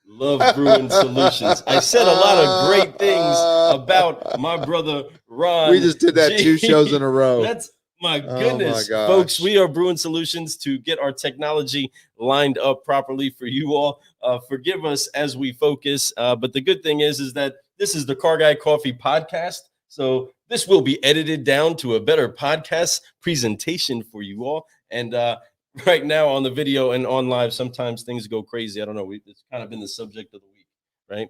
Love Brewing Solutions. I said a lot of great things about my brother Ron. We just did that 2 shows in a row. That's my goodness, my folks. We are Brewing Solutions to get our technology lined up properly for you all. Forgive us as we focus, but the good thing is that this is the Car Guy Coffee podcast. So this will be edited down to a better podcast presentation for you all. And right now on the video and on live, sometimes things go crazy. I don't know. It's kind of been the subject of the week, right?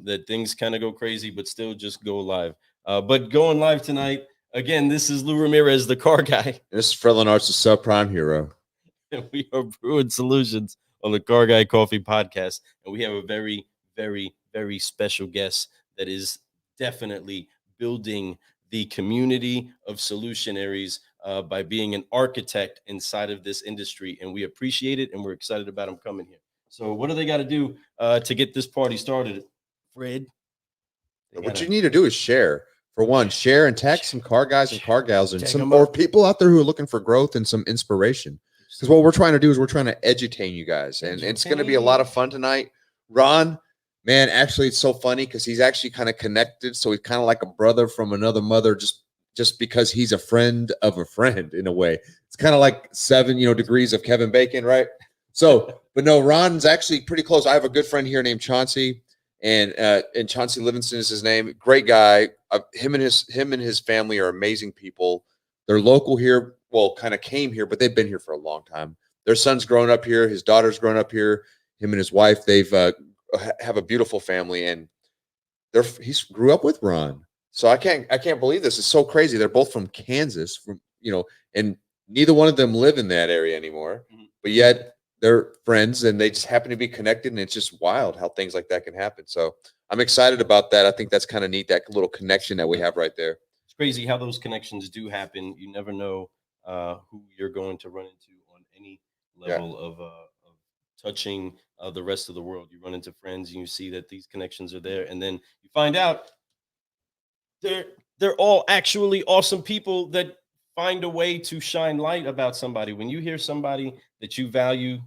That things kind of go crazy, but still just go live. But going live tonight, again, this is Lou Ramirez, the car guy. This is Fred Lenart's the subprime hero. And we are Brewing Solutions on the Car Guy Coffee podcast. And we have a very, very, very special guest that is definitely building the community of Solutionaries by being an architect inside of this industry. And we appreciate it. And we're excited about him coming here. So what do they got to do to get this party started, Fred? What you need to do is share. For one, share and tag some car guys and car gals and some more people out there who are looking for growth and some inspiration. Because what we're trying to do is we're trying to edutain you guys. And it's going to be a lot of fun tonight. Ron, man, actually, it's so funny because he's actually kind of connected. So he's kind of like a brother from another mother just because he's a friend of a friend in a way. It's kind of like 7, degrees of Kevin Bacon, right? So, but no, Ron's actually pretty close. I have a good friend here named Chauncey. And Chauncey Livingston is his name. Great guy. Him and his family are amazing people. They're local here. Well, kind of came here, but they've been here for a long time. Their son's grown up here. His daughter's grown up here. Him and his wife, they've have a beautiful family, and he grew up with Ron. So I can't believe this. It's so crazy. They're both from Kansas, and neither one of them live in that area anymore. But yet they're friends and they just happen to be connected, and it's just wild how things like that can happen. So I'm excited about that. I think that's kind of neat, that little connection that we have right there. It's crazy how those connections do happen. You never know who you're going to run into on any level of touching the rest of the world. You run into friends and you see that these connections are there, and then you find out they're all actually awesome people that find a way to shine light about somebody. When you hear somebody that you value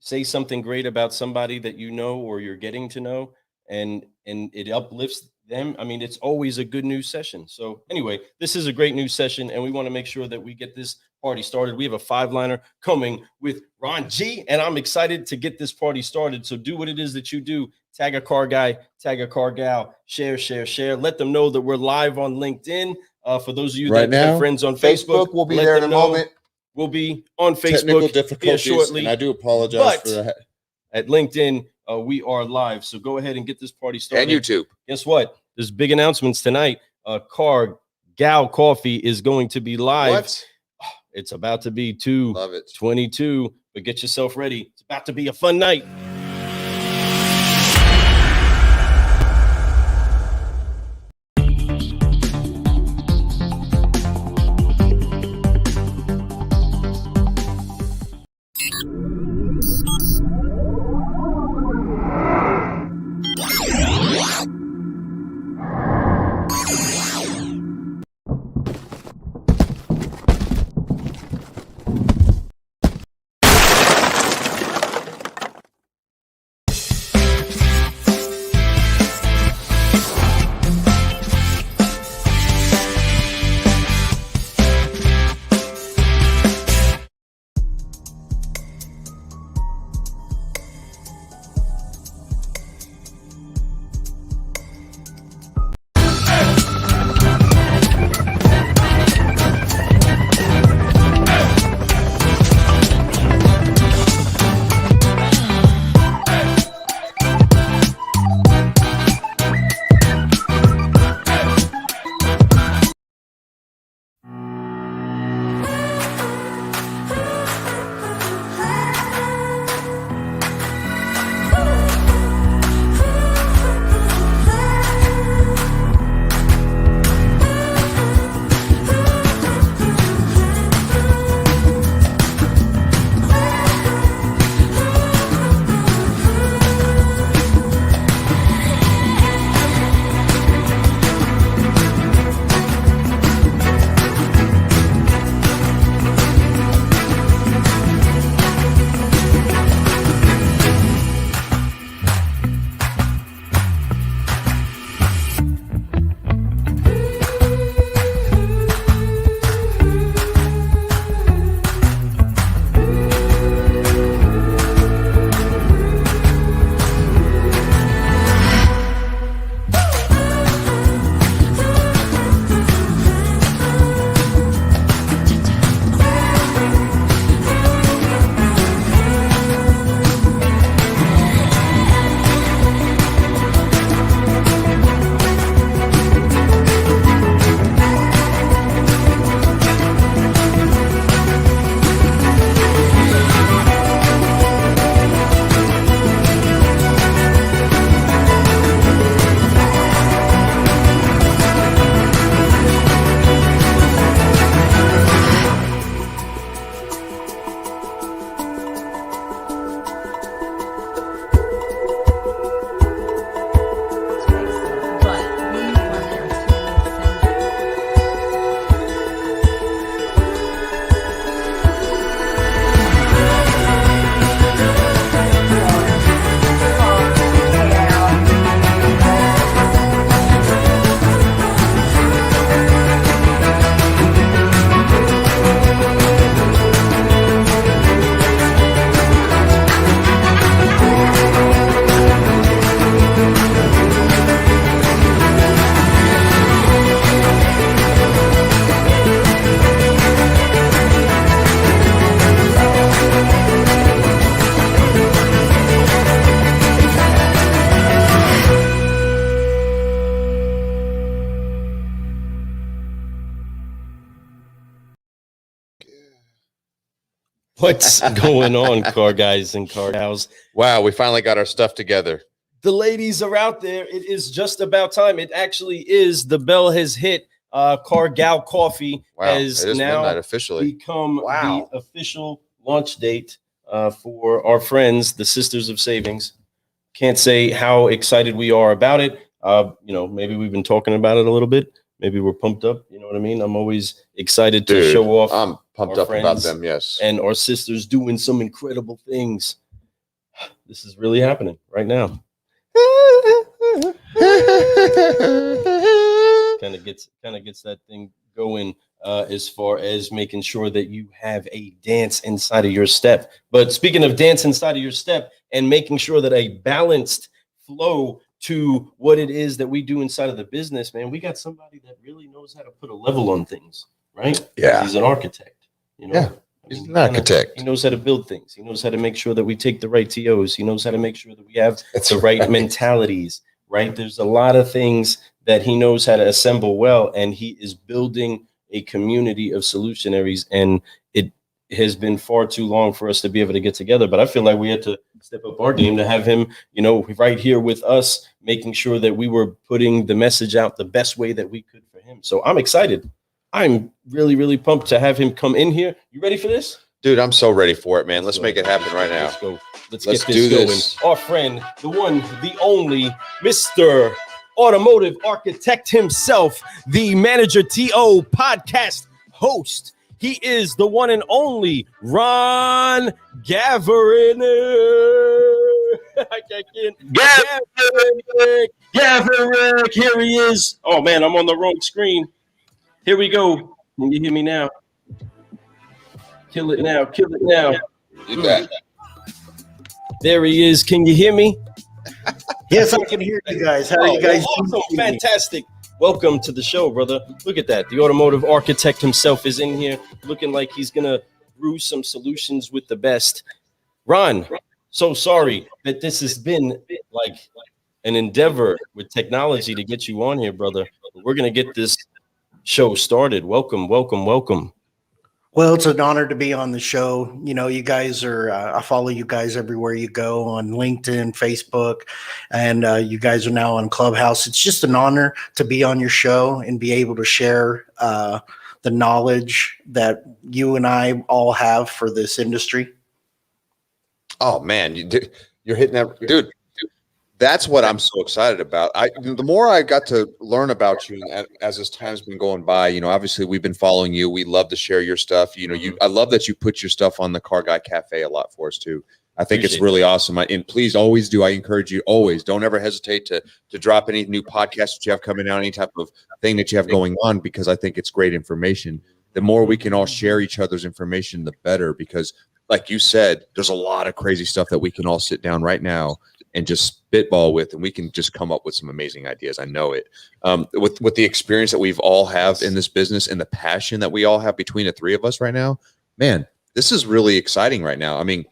say something great about somebody that you know or you're getting to know, and it uplifts them, I mean, it's always a good news session. So anyway, this is a great news session, and we want to make sure that we get this party started. We have a 5-liner coming with Ron G, and I'm excited to get this party started. So do what it is that you do. Tag a car guy, tag a car gal, share. Let them know that we're live on LinkedIn. For those of you that have friends on Facebook, we'll be there in a moment. We'll be on Facebook Technical difficulties, shortly. And I do apologize for that. At LinkedIn, we are live. So go ahead and get this party started. And YouTube. Guess what? There's big announcements tonight. Car Gal Coffee is going to be live. What? It's about to be 2/22, but get yourself ready. It's about to be a fun night. What's going on, car guys and car gals? Wow, we finally got our stuff together. The ladies are out there. It is just about time. It actually is. The bell has hit. Car Gal Coffee has now officially become the official launch date for our friends, the Sisters of Savings. Can't say how excited we are about it. Maybe we've been talking about it a little bit. Maybe we're pumped up. You know what I mean? I'm always excited to show off. I'm pumped up about them. Yes. And our sisters doing some incredible things. This is really happening right now. kind of gets that thing going as far as making sure that you have a dance inside of your step. But speaking of dance inside of your step and making sure that a balanced flow to what it is that we do inside of the business, man, we got somebody that really knows how to put a level on things, right? Yeah. He's an architect, Yeah. He's an architect. He knows how to build things. He knows how to make sure that we take the right TOs. He knows how to make sure that we have the right mentalities, right? There's a lot of things that he knows how to assemble well, and he is building a community of solutionaries, and it has been far too long for us to be able to get together. But I feel like we had to step up our game to have him, right here with us, making sure that we were putting the message out the best way that we could for him. So I'm excited. I'm really, really pumped to have him come in here. You ready for this? Dude, I'm so ready for it, man. Let's make it happen right now. Let's go. Let's get this going. Our friend, the one, the only, Mr. Automotive Architect himself, the Manager T.O. podcast host. He is the one and only Ron Garverick. Garverick. Here he is. Oh, man, I'm on the wrong screen. Here we go. Can you hear me now? Kill it now. Kill it now. You bet. There he is. Can you hear me? Yes, I can hear you guys. How are you guys doing? Awesome. Fantastic. Welcome to the show, brother. Look at that. The automotive architect himself is in here looking like he's going to brew some solutions with the best. Ron, so sorry that this has been like an endeavor with technology to get you on here, brother. We're going to get this show started. Welcome, welcome, welcome. Well, it's an honor to be on the show. You guys are, I follow you guys everywhere you go on LinkedIn, Facebook, and you guys are now on Clubhouse. It's just an honor to be on your show and be able to share the knowledge that you and I all have for this industry. Oh, man, you're hitting that, dude. That's what I'm so excited about. The more I got to learn about you as this time's been going by, obviously we've been following you. We love to share your stuff. I love that you put your stuff on the Car Guy Cafe a lot for us too. I think it's really awesome. And please always do. I encourage you always. Don't ever hesitate to drop any new podcasts that you have coming out, any type of thing that you have going on, because I think it's great information. The more we can all share each other's information, the better, because like you said, there's a lot of crazy stuff that we can all sit down right now and just spitball with, and we can just come up with some amazing ideas. I know it. With the experience that we've all have in this business and the passion that we all have between the three of us right now, man, this is really exciting right now. I mean,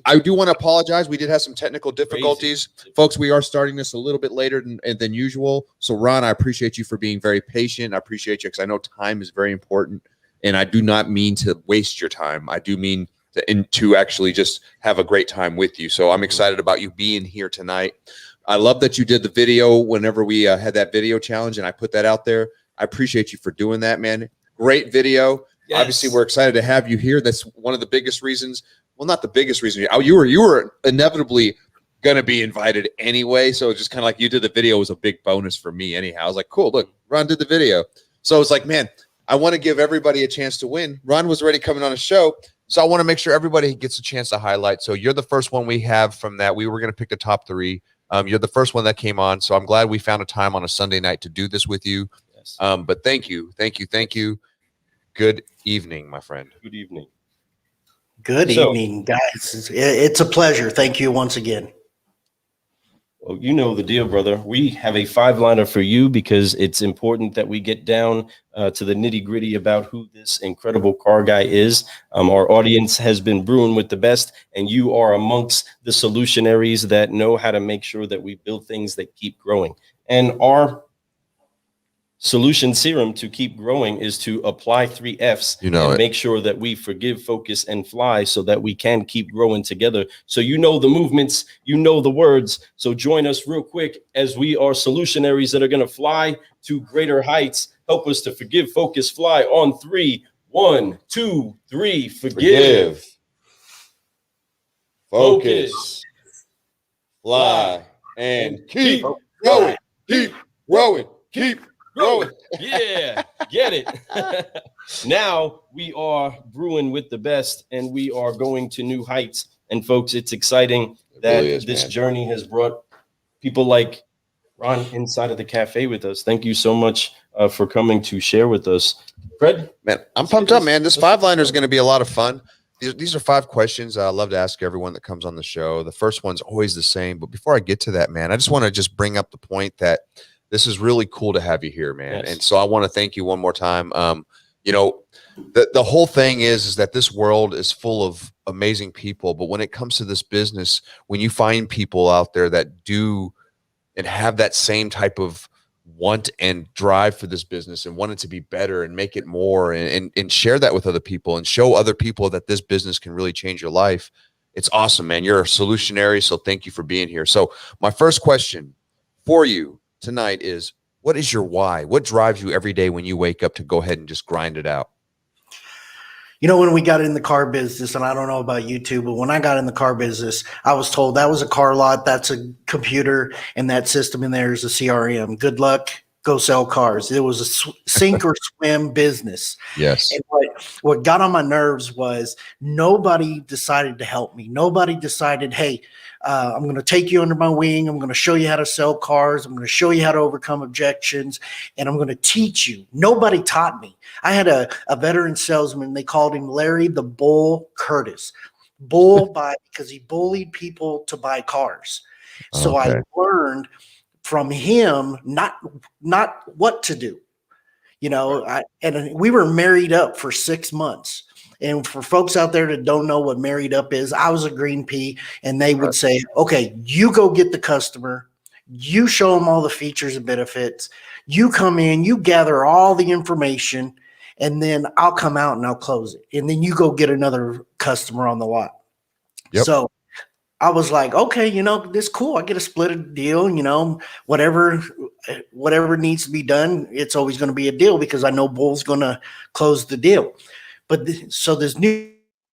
I do want to apologize. We did have some technical difficulties. Folks, we are starting this a little bit later than usual. So Ron, I appreciate you for being very patient. I appreciate you because I know time is very important, and I do not mean to waste your time. I do mean to actually just have a great time with you. So I'm excited about you being here tonight. I love that you did the video whenever we had that video challenge, and I put that out there. I appreciate you for doing that, man. Great video. Yes. Obviously, we're excited to have you here. That's one of the biggest reasons. Well, not the biggest reason. You were inevitably going to be invited anyway. So just kind of like you did the video was a big bonus for me anyhow. I was like, cool, look, Ron did the video. So it's like, man, I want to give everybody a chance to win. Ron was already coming on a show. So I want to make sure everybody gets a chance to highlight. So you're the first one we have from that. We were going to pick the top three. You're the first one that came on. So I'm glad we found a time on a Sunday night to do this with you. Yes. But thank you. Good evening, my friend. Good evening. Good evening, guys. It's a pleasure. Thank you once again. Well, you know the deal, brother. We have a 5-liner for you because it's important that we get down to the nitty-gritty about who this incredible car guy is. Our audience has been brewing with the best, and you are amongst the solutionaries that know how to make sure that we build things that keep growing. And our solution serum to keep growing is to apply 3 F's You know and it. make sure that we forgive, focus, and fly so that we can keep growing together. So you know the movements, you know the words. So join us real quick as we are solutionaries that are going to fly to greater heights. Help us to forgive, focus, fly on 3. 1, 2, 3. Forgive, Focus, fly, and keep growing, keep growing, keep growing. Yeah, get it. Now we are brewing with the best and we are going to new heights. And folks, it's exciting that really is, this man. journey has brought people like Ron inside of the cafe with us. Thank you so much for coming to share with us. Fred? Man, I'm pumped up, man. This 5-liner is going to be a lot of fun. These are 5 questions I love to ask everyone that comes on the show. The first one's always the same. But before I get to that, man, I just want to just bring up the point that this is really cool to have you here, man. Yes. And so I want to thank you one more time. You know, the whole thing is that this world is full of amazing people. But when it comes to this business, when you find people out there that do and have that same type of want and drive for this business and want it to be better and make it more and share that with other people and show other people that this business can really change your life. It's awesome, man. You're a solutionary. So thank you for being here. So my first question for you tonight is, what is your why? What drives you every day when you wake up to go ahead and just grind it out? You know, when we got in the car business, and I don't know about you too, but when I got in the car business, I was told that was a car lot, that's a computer, and that system in there is a CRM. Good luck, go sell cars. It was a sink or swim business. Yes. And what got on my nerves was nobody decided to help me. Nobody decided, hey, I'm going to take you under my wing. I'm going to show you how to sell cars. I'm going to show you how to overcome objections, and I'm going to teach you. Nobody taught me. I had a veteran salesman. They called him Larry the Bull Curtis. Bull because he bullied people to buy cars. So Okay. I learned from him not what to do. You know, and we were married up for 6 months. And for folks out there that don't know what married up is, I was a green pea, and they would say, okay, you go get the customer, you show them all the features and benefits, you come in, you gather all the information, and then I'll come out and I'll close it. And then you go get another customer on the lot. Yep. So I was like, okay, you know, this is cool. I get a split deal, you know, whatever needs to be done, it's always going to be a deal because I know Bull's going to close the deal. But so this new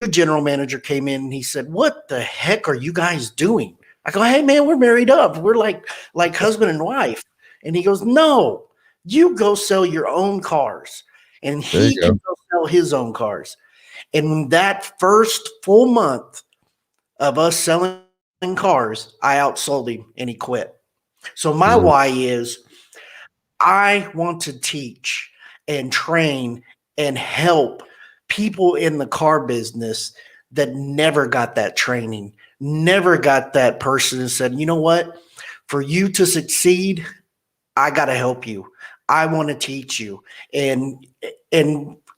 general manager came in and he said, what the heck are you guys doing? I go, hey, man, we're married up. We're like husband and wife. And he goes, no, you go sell your own cars. And he can go sell his own cars. And that first full month of us selling cars, I outsold him and he quit. So my why is I want to teach and train and help people in the car business that never got that training, never got that person and said, you know what, for you to succeed, I got to help you. I want to teach you. And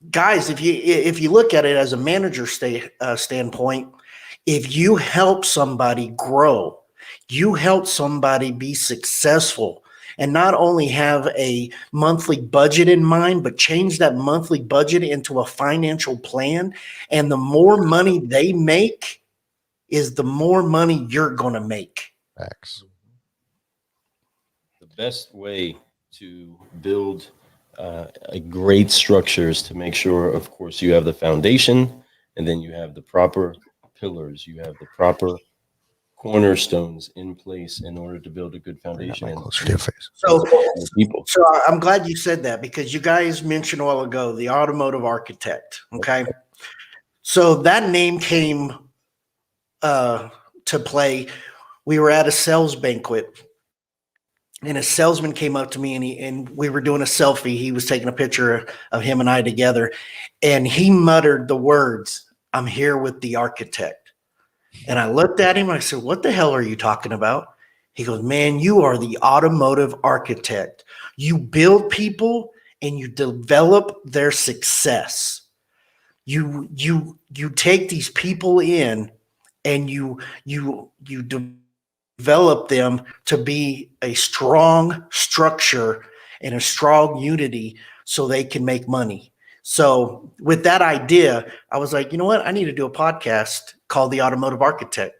guys, if you look at it as a manager standpoint, if you help somebody grow, you help somebody be successful, and not only have a monthly budget in mind, but change that monthly budget into a financial plan. And the more money they make is the more money you're going to make. Facts. The best way to build a great structure is to make sure, of course, you have the foundation, and then you have the proper pillars. You have the proper cornerstones in place in order to build a good foundation. Closer to your face. So people. So I'm glad you said that, because you guys mentioned a while ago the automotive architect. Okay. So that name came to play. We were at a sales banquet, and a salesman came up to me, and we were doing a selfie. He was taking a picture of him and I together, and he muttered the words, "I'm here with the architect." And I looked at him and I said, what the hell are you talking about? He goes, man, you are the automotive architect. You build people and you develop their success. You take these people in and you develop them to be a strong structure and a strong unity so they can make money. So with that idea, I was like, you know what? I need to do a podcast called The Automotive Architect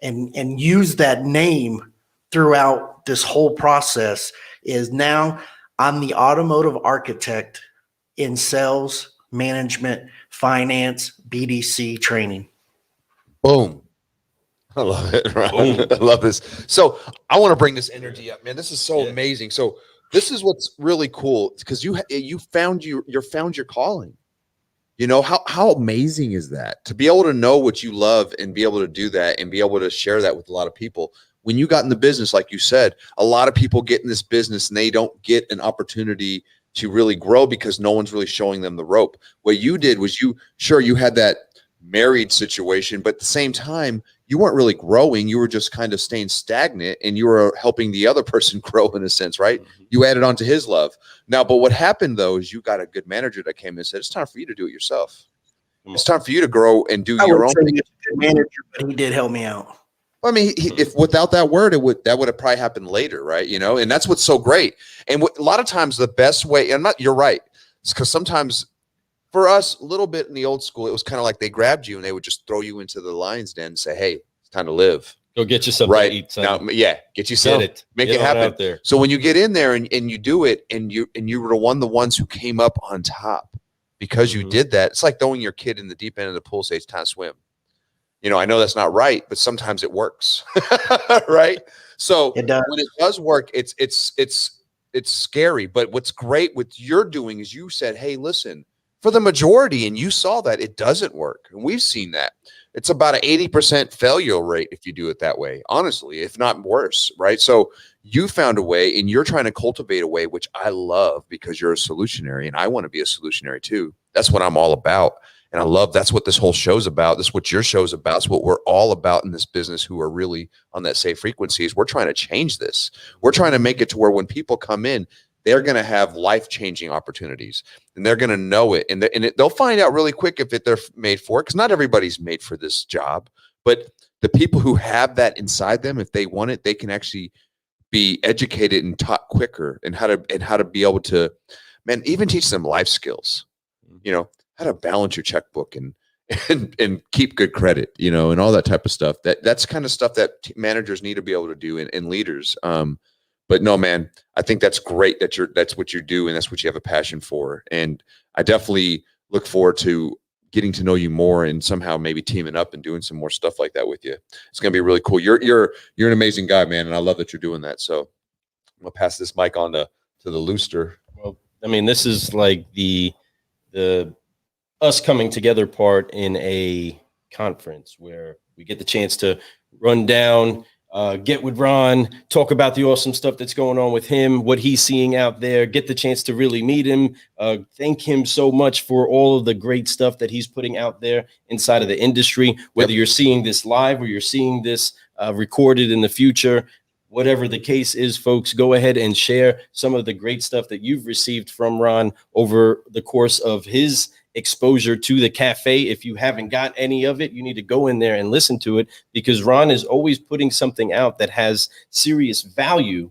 and use that name throughout this whole process. Is now I'm the automotive architect in sales, management, finance, BDC training. Boom. I love it. Right? I love this. So I want to bring this energy up, man. This is so amazing. So this is what's really cool, because you found your calling. You know, how amazing is that, to be able to know what you love and be able to do that and be able to share that with a lot of people. When you got in the business, like you said, a lot of people get in this business and they don't get an opportunity to really grow because no one's really showing them the rope. What you did was you had that married situation, but at the same time, you weren't really growing. You were just kind of staying stagnant, and you were helping the other person grow in a sense, right? Mm-hmm. You added on to his love. Now, but what happened though is you got a good manager that came in and said, it's time for you to do it yourself. It's time for you to grow and do your own thing. Manager, but he did help me out. I mean, if without that word, that would have probably happened later, right? You know, and that's what's so great. And a lot of times the best way, you're right, it's because sometimes for us, a little bit in the old school, it was kind of like they grabbed you and they would just throw you into the lion's den and say, hey, it's time to live. Go get you something to eat. Now, get yourself, make it happen. Out there. So when you get in there and you do it, and you were the ones who came up on top because you did that, it's like throwing your kid in the deep end of the pool, say it's time to swim. You know, I know that's not right, but sometimes it works, right? So when it does work, it's scary. But what's great with you're doing is you said, hey, listen, for the majority, and you saw that it doesn't work. And we've seen that. It's about an 80% failure rate if you do it that way, honestly, if not worse, right? So you found a way, and you're trying to cultivate a way, which I love, because you're a solutionary, and I want to be a solutionary too. That's what I'm all about. And I love, that's what this whole show's about. That's what your show's about. It's what we're all about in this business, who are really on that safe frequencies. We're trying to change this. We're trying to make it to where when people come in, they're going to have life-changing opportunities, and they're going to know it. And they'll find out really quick if they're made for it, because not everybody's made for this job. But the people who have that inside them, if they want it, they can actually be educated and taught quicker, and how to be able to, man, even teach them life skills, you know, how to balance your checkbook and keep good credit, you know, and all that type of stuff. That's kind of stuff that managers need to be able to do, and leaders. But no, man, I think that's great that's what you do, and that's what you have a passion for. And I definitely look forward to getting to know you more, and somehow maybe teaming up and doing some more stuff like that with you. It's going to be really cool. You're an amazing guy, man. And I love that you're doing that. So I'm going to pass this mic on to the Looster. Well, I mean, this is like the us coming together part in a conference where we get the chance to run down, get with Ron, talk about the awesome stuff that's going on with him, what he's seeing out there, get the chance to really meet him, thank him so much for all of the great stuff that he's putting out there inside of the industry, whether you're seeing this live or you're seeing this recorded in the future. Whatever the case is, folks, go ahead and share some of the great stuff that you've received from Ron over the course of his exposure to the cafe. If you haven't got any of it, you need to go in there and listen to it, because Ron is always putting something out that has serious value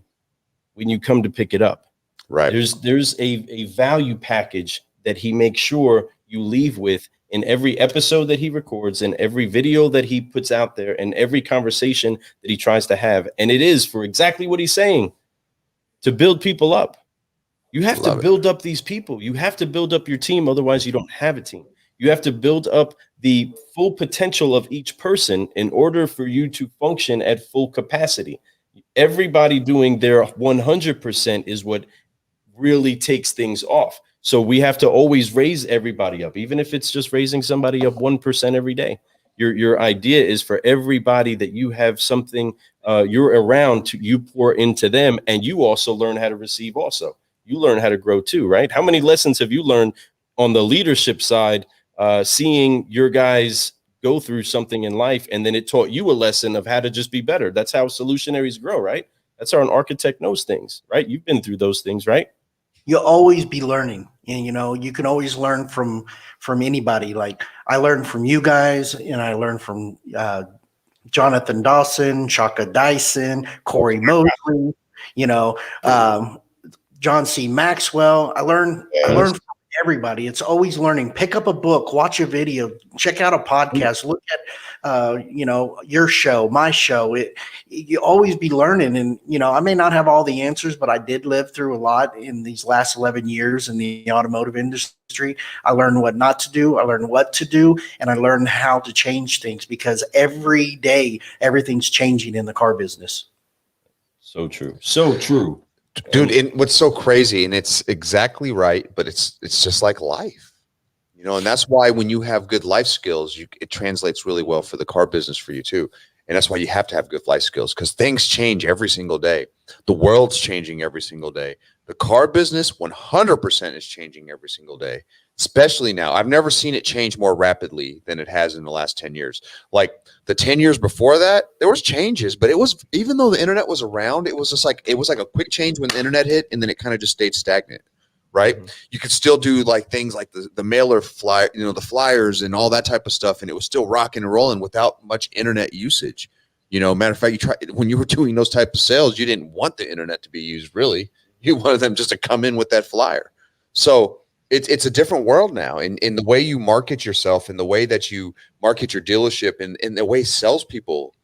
when you come to pick it up. Right. There's a value package that he makes sure you leave with in every episode that he records, in every video that he puts out there, and every conversation that he tries to have. And it is for exactly what he's saying, to build people up. You have to build up these people. You have to build up your team. Otherwise, you don't have a team. You have to build up the full potential of each person in order for you to function at full capacity. Everybody doing their 100% is what really takes things off. So we have to always raise everybody up, even if it's just raising somebody up 1% every day. Your idea is for everybody that you have something you're around to, you pour into them, and you also learn how to receive also. You learn how to grow too, right? How many lessons have you learned on the leadership side, seeing your guys go through something in life, and then it taught you a lesson of how to just be better? That's how Solutionaries grow, right? That's how an architect knows things, right? You've been through those things, right? You'll always be learning, and you know, you can always learn from anybody. Like I learned from you guys, and I learned from Jonathan Dawson, Shaka Dyson, Corey Mosley, you know, John C. Maxwell. I learn from everybody. It's always learning. Pick up a book, watch a video, check out a podcast, look at your show, my show. You always be learning. And I may not have all the answers, but I did live through a lot in these last 11 years in the automotive industry. I learned what not to do, I learned what to do, and I learned how to change things, because every day everything's changing in the car business. So true. So true. Dude, and what's so crazy, and it's exactly right, but it's just like life, and that's why when you have good life skills, it translates really well for the car business for you too. And that's why you have to have good life skills, because things change every single day. The world's changing every single day. The car business 100% is changing every single day, especially now. I've never seen it change more rapidly than it has in the last 10 years. Like the 10 years before that, there was changes, but it was, even though the internet was around, it was like a quick change when the internet hit, and then it kind of just stayed stagnant, right? Mm-hmm. You could still do like things like the mailer flyer, the flyers and all that type of stuff, and it was still rocking and rolling without much internet usage. Matter of fact, when you were doing those type of sales, you didn't want the internet to be used, really. You wanted them just to come in with that flyer. So it's a different world now, in the way you market yourself, and the way that you market your dealership, and the way salespeople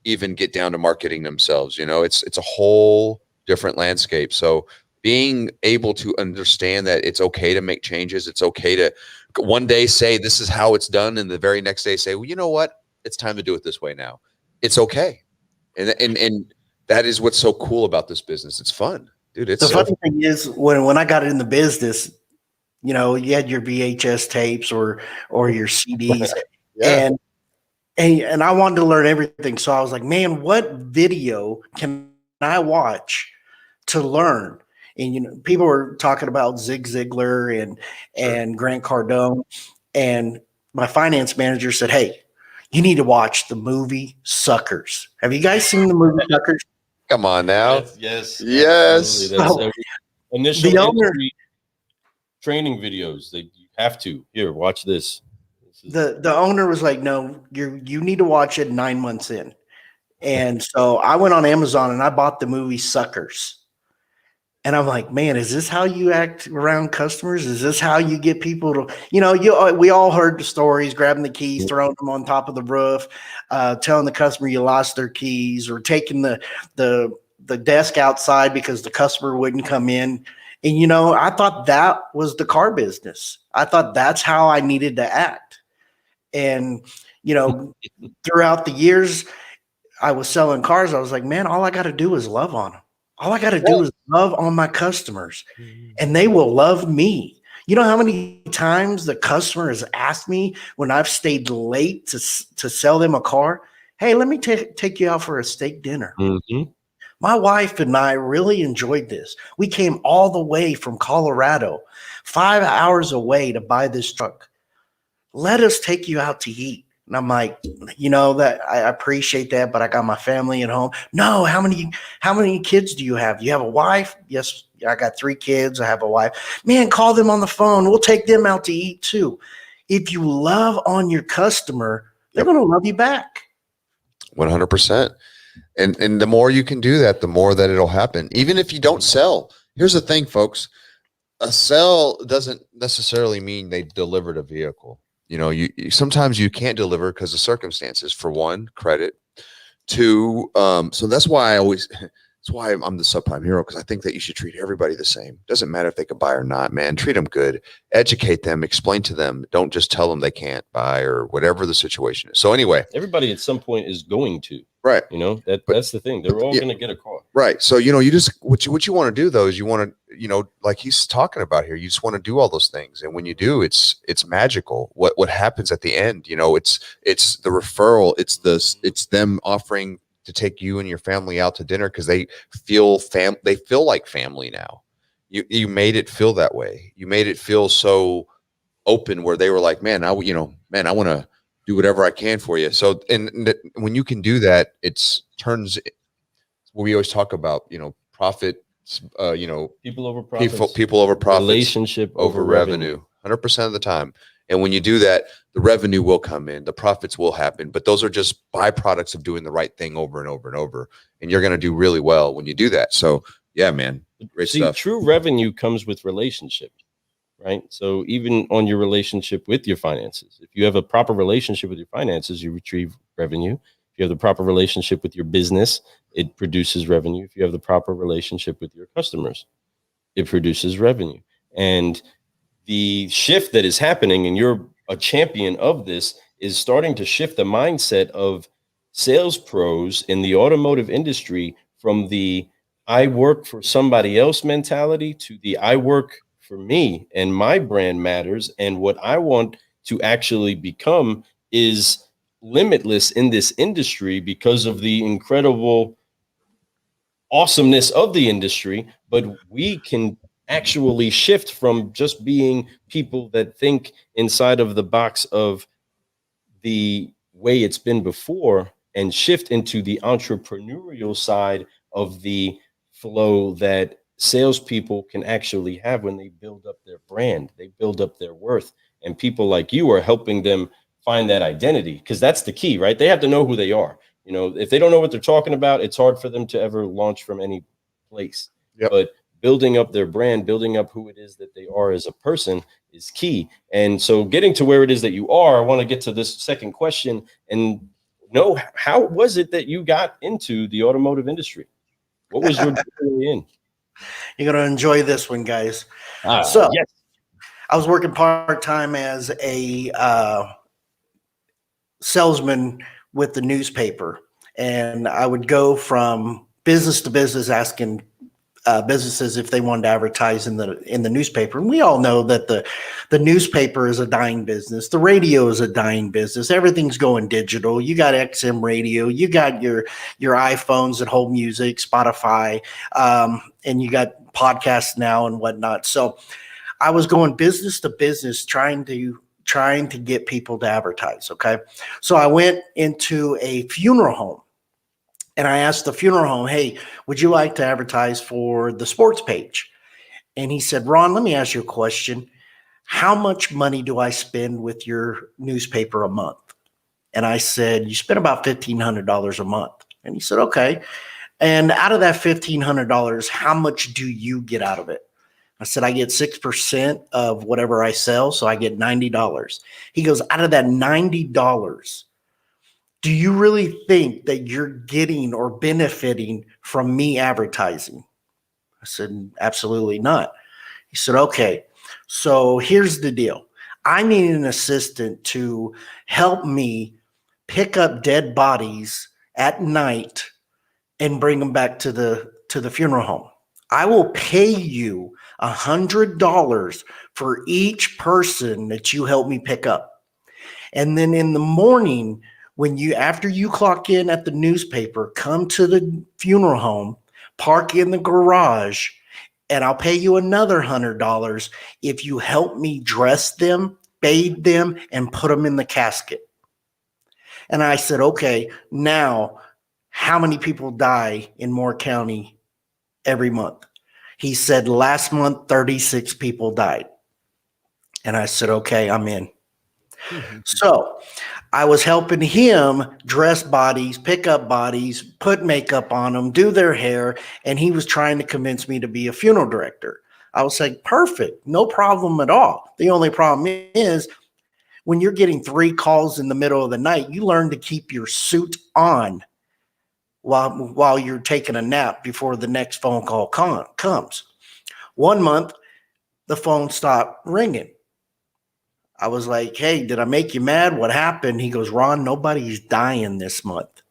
even get down to marketing themselves. It's a whole different landscape. So being able to understand that it's okay to make changes, it's okay to one day say this is how it's done, and the very next day say, well, you know what, it's time to do it this way now. It's okay, and that is what's so cool about this business. It's fun. Dude, it's the funny thing is, when I got in the business, you had your VHS tapes or your CDs, yeah. and I wanted to learn everything. So I was like, man, what video can I watch to learn? And people were talking about Zig Ziglar and Grant Cardone, and my finance manager said, hey, you need to watch the movie Suckers. Have you guys seen the movie Suckers? Come on now. Yes. Initial entry training videos that you have to. Here, watch this. The owner was like, no, you need to watch it 9 months in. And so I went on Amazon and I bought the movie Suckers. And I'm like, man, is this how you act around customers? Is this how you get people to, we all heard the stories, grabbing the keys, throwing them on top of the roof, telling the customer you lost their keys, or taking the desk outside because the customer wouldn't come in. And, I thought that was the car business. I thought that's how I needed to act. And, throughout the years I was selling cars, I was like, man, all I got to do is love on them. All I got to do is love on my customers, and they will love me. You know how many times the customer has asked me when I've stayed late to sell them a car, hey, let me take you out for a steak dinner. Mm-hmm. My wife and I really enjoyed this. We came all the way from Colorado, 5 hours away, to buy this truck. Let us take you out to eat. And I'm like, that I appreciate that, but I got my family at home. No, how many kids do you have? You have a wife? Yes, I got 3 kids. I have a wife. Man, call them on the phone. We'll take them out to eat too. If you love on your customer, they're going to love you back. 100%. And the more you can do that, the more that it'll happen. Even if you don't sell. Here's the thing, folks. A sell doesn't necessarily mean they delivered a vehicle. You sometimes you can't deliver because of circumstances. For one, credit. 2, so that's why I'm the subprime hero, because I think that you should treat everybody the same. Doesn't matter if they can buy or not, man. Treat them good, educate them, explain to them. Don't just tell them they can't buy, or whatever the situation is. So anyway, everybody at some point is going to, right? That's the thing. They're all going to get a car, right? So you just what you want to do though is you want to like he's talking about here. You just want to do all those things, and when you do, it's magical. What happens at the end? It's the referral. It's them offering to take you and your family out to dinner because they feel like family now. You made it feel that way. You made it feel so open where they were like, man, I want to do whatever I can for you. So, and when you can do that, turns what we always talk about, profit, people over profits, people over profits, relationship over revenue, 100% of the time. And when you do that, the revenue will come in, the profits will happen, but those are just byproducts of doing the right thing over and over and over. And you're going to do really well when you do that. So, Yeah, man. Great See, stuff. true revenue comes with relationship, right? So even on your relationship with your finances, if you have a proper relationship with your finances, you retrieve revenue. If you have the proper relationship with your business, it produces revenue. If you have the proper relationship with your customers, it produces revenue. And the shift that is happening, and you're a champion of this, is starting to shift the mindset of sales pros in the automotive industry from the I work for somebody else mentality to the I work for me and my brand matters. And what I want to actually become is limitless in this industry because of the incredible awesomeness of the industry. But we can actually shift from just being people that think inside of the box of the way it's been before and shift into the entrepreneurial side of the flow that salespeople can actually have when they build up their brand, they build up their worth. And people like you are helping them find that identity, because that's the key, right? They have to know who they are. You know, if they don't know what they're talking about, it's hard for them to ever launch from any place. Yep. But building up their brand, building up who it is that they are as a person is key. And so getting to where it is that you are, I want to get to this second question and know, how was it that you got into the automotive industry? What was your journey in? You're going to enjoy this one, guys. Yes. I was working part-time as a salesman with the newspaper, and I would go from business to business asking businesses if they wanted to advertise in the newspaper. And we all know that the newspaper is a dying business. The radio is a dying business. Everything's going digital. You got XM radio. You got your iPhones that hold music, Spotify, and you got podcasts now and whatnot. So I was going business to business trying to get people to advertise. Okay. So I went into a funeral home. And I asked the funeral home, hey, would you like to advertise for the sports page? And he said, Ron, let me ask you a question. How much money do I spend with your newspaper a month? And I said, you spend about $1,500 a month. And he said, okay. And out of that $1,500, how much do you get out of it? I said, I get 6% of whatever I sell. So I get $90. He goes, out of that $90, do you really think that you're getting or benefiting from me advertising? I said, absolutely not. He said, okay, so here's the deal. I need an assistant to help me pick up dead bodies at night and bring them back to the funeral home. I will pay you $100 for each person that you help me pick up. And then in the morning, after you clock in at the newspaper, come to the funeral home, park in the garage, and I'll pay you another $100 if you help me dress them, bathe them, and put them in the casket. And I said, okay, now how many people die in Moore County every month? He said, last month, 36 people died. And I said, okay, I'm in. Mm-hmm. So I was helping him dress bodies, pick up bodies, put makeup on them, do their hair, and he was trying to convince me to be a funeral director. I was like, perfect, no problem at all. The only problem is when you're getting 3 calls in the middle of the night, you learn to keep your suit on while you're taking a nap before the next phone call comes. 1 month, the phone stopped ringing. I was like, hey, did I make you mad? What happened? He goes, Ron, nobody's dying this month.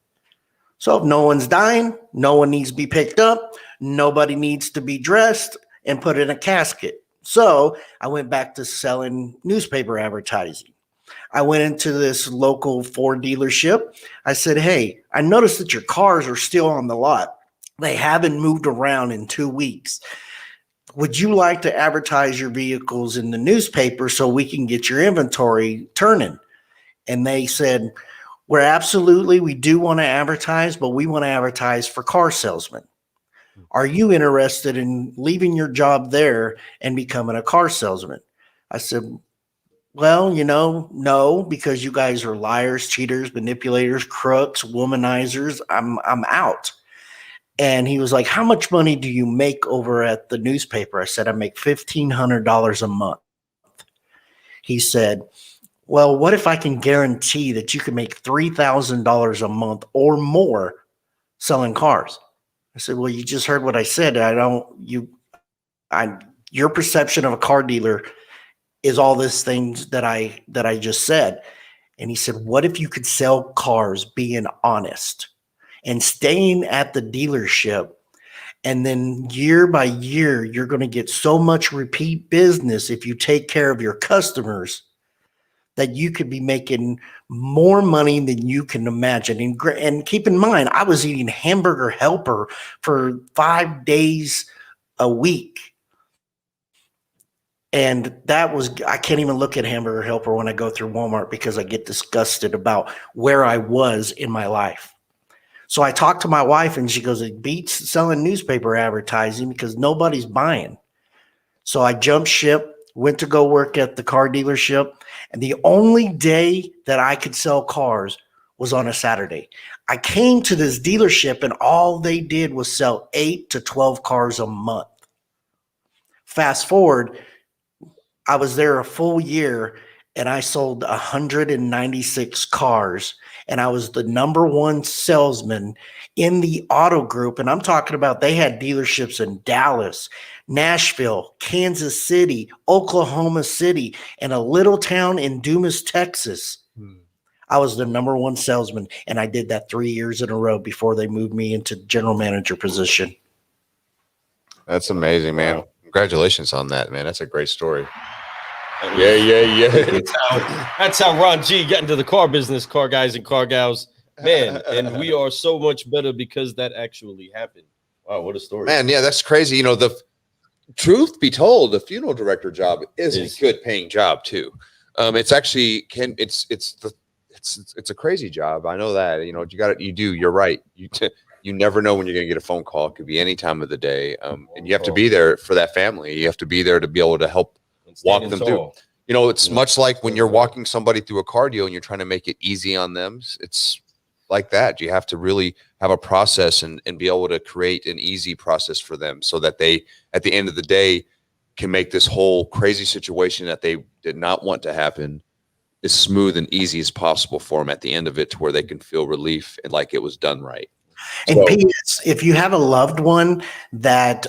So if no one's dying, no one needs to be picked up. Nobody needs to be dressed and put in a casket. So I went back to selling newspaper advertising. I went into this local Ford dealership. I said, hey, I noticed that your cars are still on the lot. They haven't moved around in 2 weeks. Would you like to advertise your vehicles in the newspaper so we can get your inventory turning? And they said, we do want to advertise, but we want to advertise for car salesmen. Are you interested in leaving your job there and becoming a car salesman? I said, well, no, because you guys are liars, cheaters, manipulators, crooks, womanizers. I'm out. And he was like, how much money do you make over at the newspaper? I said, I make $1,500 a month. He said, well, what if I can guarantee that you can make $3,000 a month or more selling cars? I said, well, you just heard what I said. Your perception of a car dealer is all these things that I just said. And he said, what if you could sell cars being honest and staying at the dealership? And then year by year, you're going to get so much repeat business if you take care of your customers that you could be making more money than you can imagine. And keep in mind, I was eating Hamburger Helper for 5 days a week. And I can't even look at Hamburger Helper when I go through Walmart because I get disgusted about where I was in my life. So I talked to my wife and she goes, it beats selling newspaper advertising because nobody's buying. So I jumped ship, went to go work at the car dealership. And the only day that I could sell cars was on a Saturday. I came to this dealership and all they did was sell 8 to 12 cars a month. Fast forward, I was there a full year and I sold 196 cars and I was the number one salesman in the auto group. And I'm talking about they had dealerships in Dallas, Nashville, Kansas City, Oklahoma City, and a little town in Dumas, Texas. I was the number one salesman and I did that 3 years in a row before they moved me into general manager position. That's amazing, man. Congratulations on that, man. That's a great story. Yeah. That's how Ron G got into the car business, car guys and car gals, man. And we are so much better because that actually happened. Wow, what a story, man. Yeah, that's crazy. You know, the truth be told, the funeral director job is a good paying job too. It's actually it's a crazy job. I know that. You know, you're right. You never know when you're going to get a phone call. It could be any time of the day, and you have to be there for that family. You have to be there to be able to help walk them through. You know, it's much like when you're walking somebody through a car deal and you're trying to make it easy on them. It's like that. You have to really have a process and be able to create an easy process for them so that they, at the end of the day, can make this whole crazy situation that they did not want to happen as smooth and easy as possible for them at the end of it, to where they can feel relief and like it was done right. And P.S., if you have a loved one that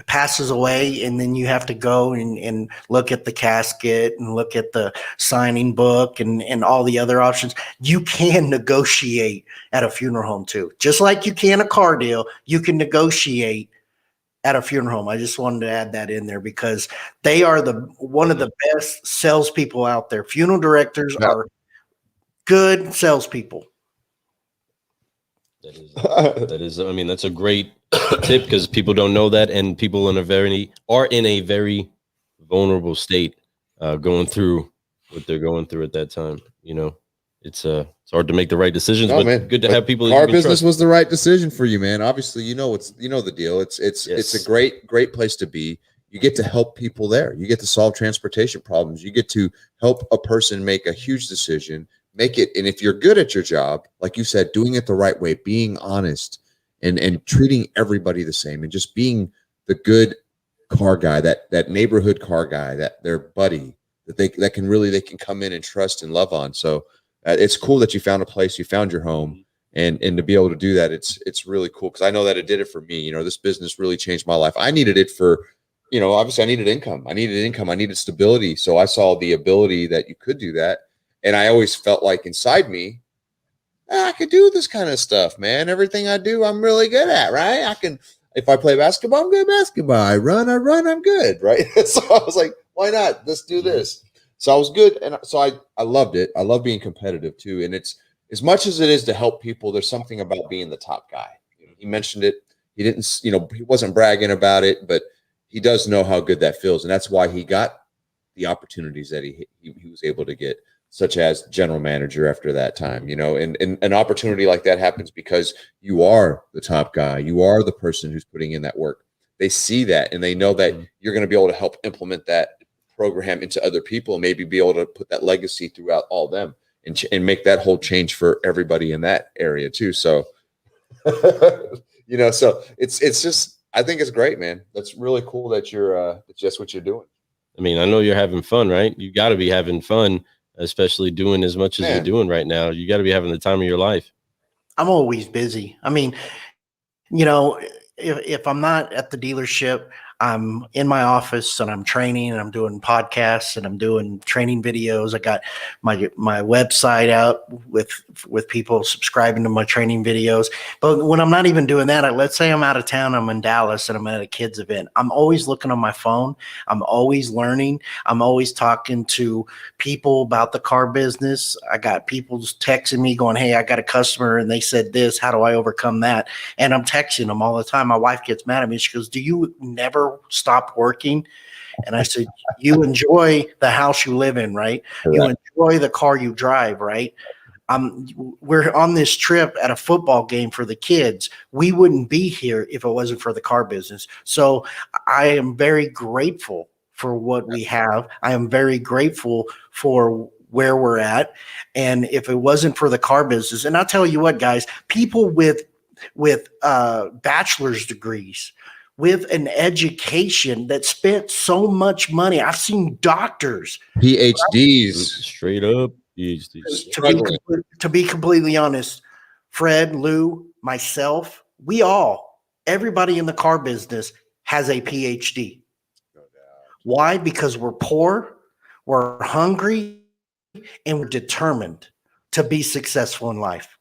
passes away and then you have to go and look at the casket and look at the signing book and all the other options, you can negotiate at a funeral home too. Just like you can a car deal, you can negotiate at a funeral home. I just wanted to add that in there because they are one of the best salespeople out there. Funeral directors are good salespeople. That is, I mean, that's a great tip because people don't know that, and people are in a very vulnerable state, going through what they're going through at that time. You know, it's hard to make the right decisions, but good to have people. Our business was the right decision for you, man. Obviously, you know the deal. It's a great place to be. You get to help people there. You get to solve transportation problems. You get to help a person make a huge decision. Make it, and if you're good at your job, like you said, doing it the right way, being honest and treating everybody the same, and just being the good car guy, that neighborhood car guy, that their buddy that they can come in and trust and love on. So it's cool that you found a place, you found your home, and to be able to do that, it's really cool because I know that it did it for me. You know, this business really changed my life. I needed it for, you know, obviously I needed income. I needed stability. So I saw the ability that you could do that. And I always felt like inside me, I could do this kind of stuff, man. Everything I do, I'm really good at, right? If I play basketball, I'm good at basketball. I run, I'm good, right? So I was like, why not? Let's do this. So I was good. And so I loved it. I love being competitive too. And it's, as much as it is to help people, there's something about being the top guy. He mentioned it. He didn't, he wasn't bragging about it, but he does know how good that feels. And that's why he got the opportunities that he was able to get, such as general manager after that time, and an opportunity like that happens because you are the top guy. You are the person who's putting in that work. They see that and they know that you're going to be able to help implement that program into other people and maybe be able to put that legacy throughout all them and make that whole change for everybody in that area too. So You know, so it's just, I think it's great, man. That's really cool that that's just what you're doing. I mean, I know you're having fun, right? You got to be having fun, especially doing as much as you're doing right now. You got to be having the time of your life. I'm always busy. I mean, you know, if I'm not at the dealership, I'm in my office and I'm training and I'm doing podcasts and I'm doing training videos. I got my website out with people subscribing to my training videos. But when I'm not even doing that, let's say I'm out of town, I'm in Dallas and I'm at a kids event. I'm always looking on my phone. I'm always learning. I'm always talking to people about the car business. I got people texting me going, hey, I got a customer and they said this, how do I overcome that? And I'm texting them all the time. My wife gets mad at me. She goes, do you never stop working? And I said, you enjoy the house you live in, right? You enjoy the car you drive, right? We're on this trip at a football game for the kids. We wouldn't be here if it wasn't for the car business. So I am very grateful for what we have. I am very grateful for where we're at. And if it wasn't for the car business, and I'll tell you what, guys, people with bachelor's degrees, with an education that spent so much money. I've seen doctors, PhDs, straight up PhDs. To be completely honest, Fred, Lou, myself, everybody in the car business has a PhD. Why? Because we're poor, we're hungry, and we're determined to be successful in life.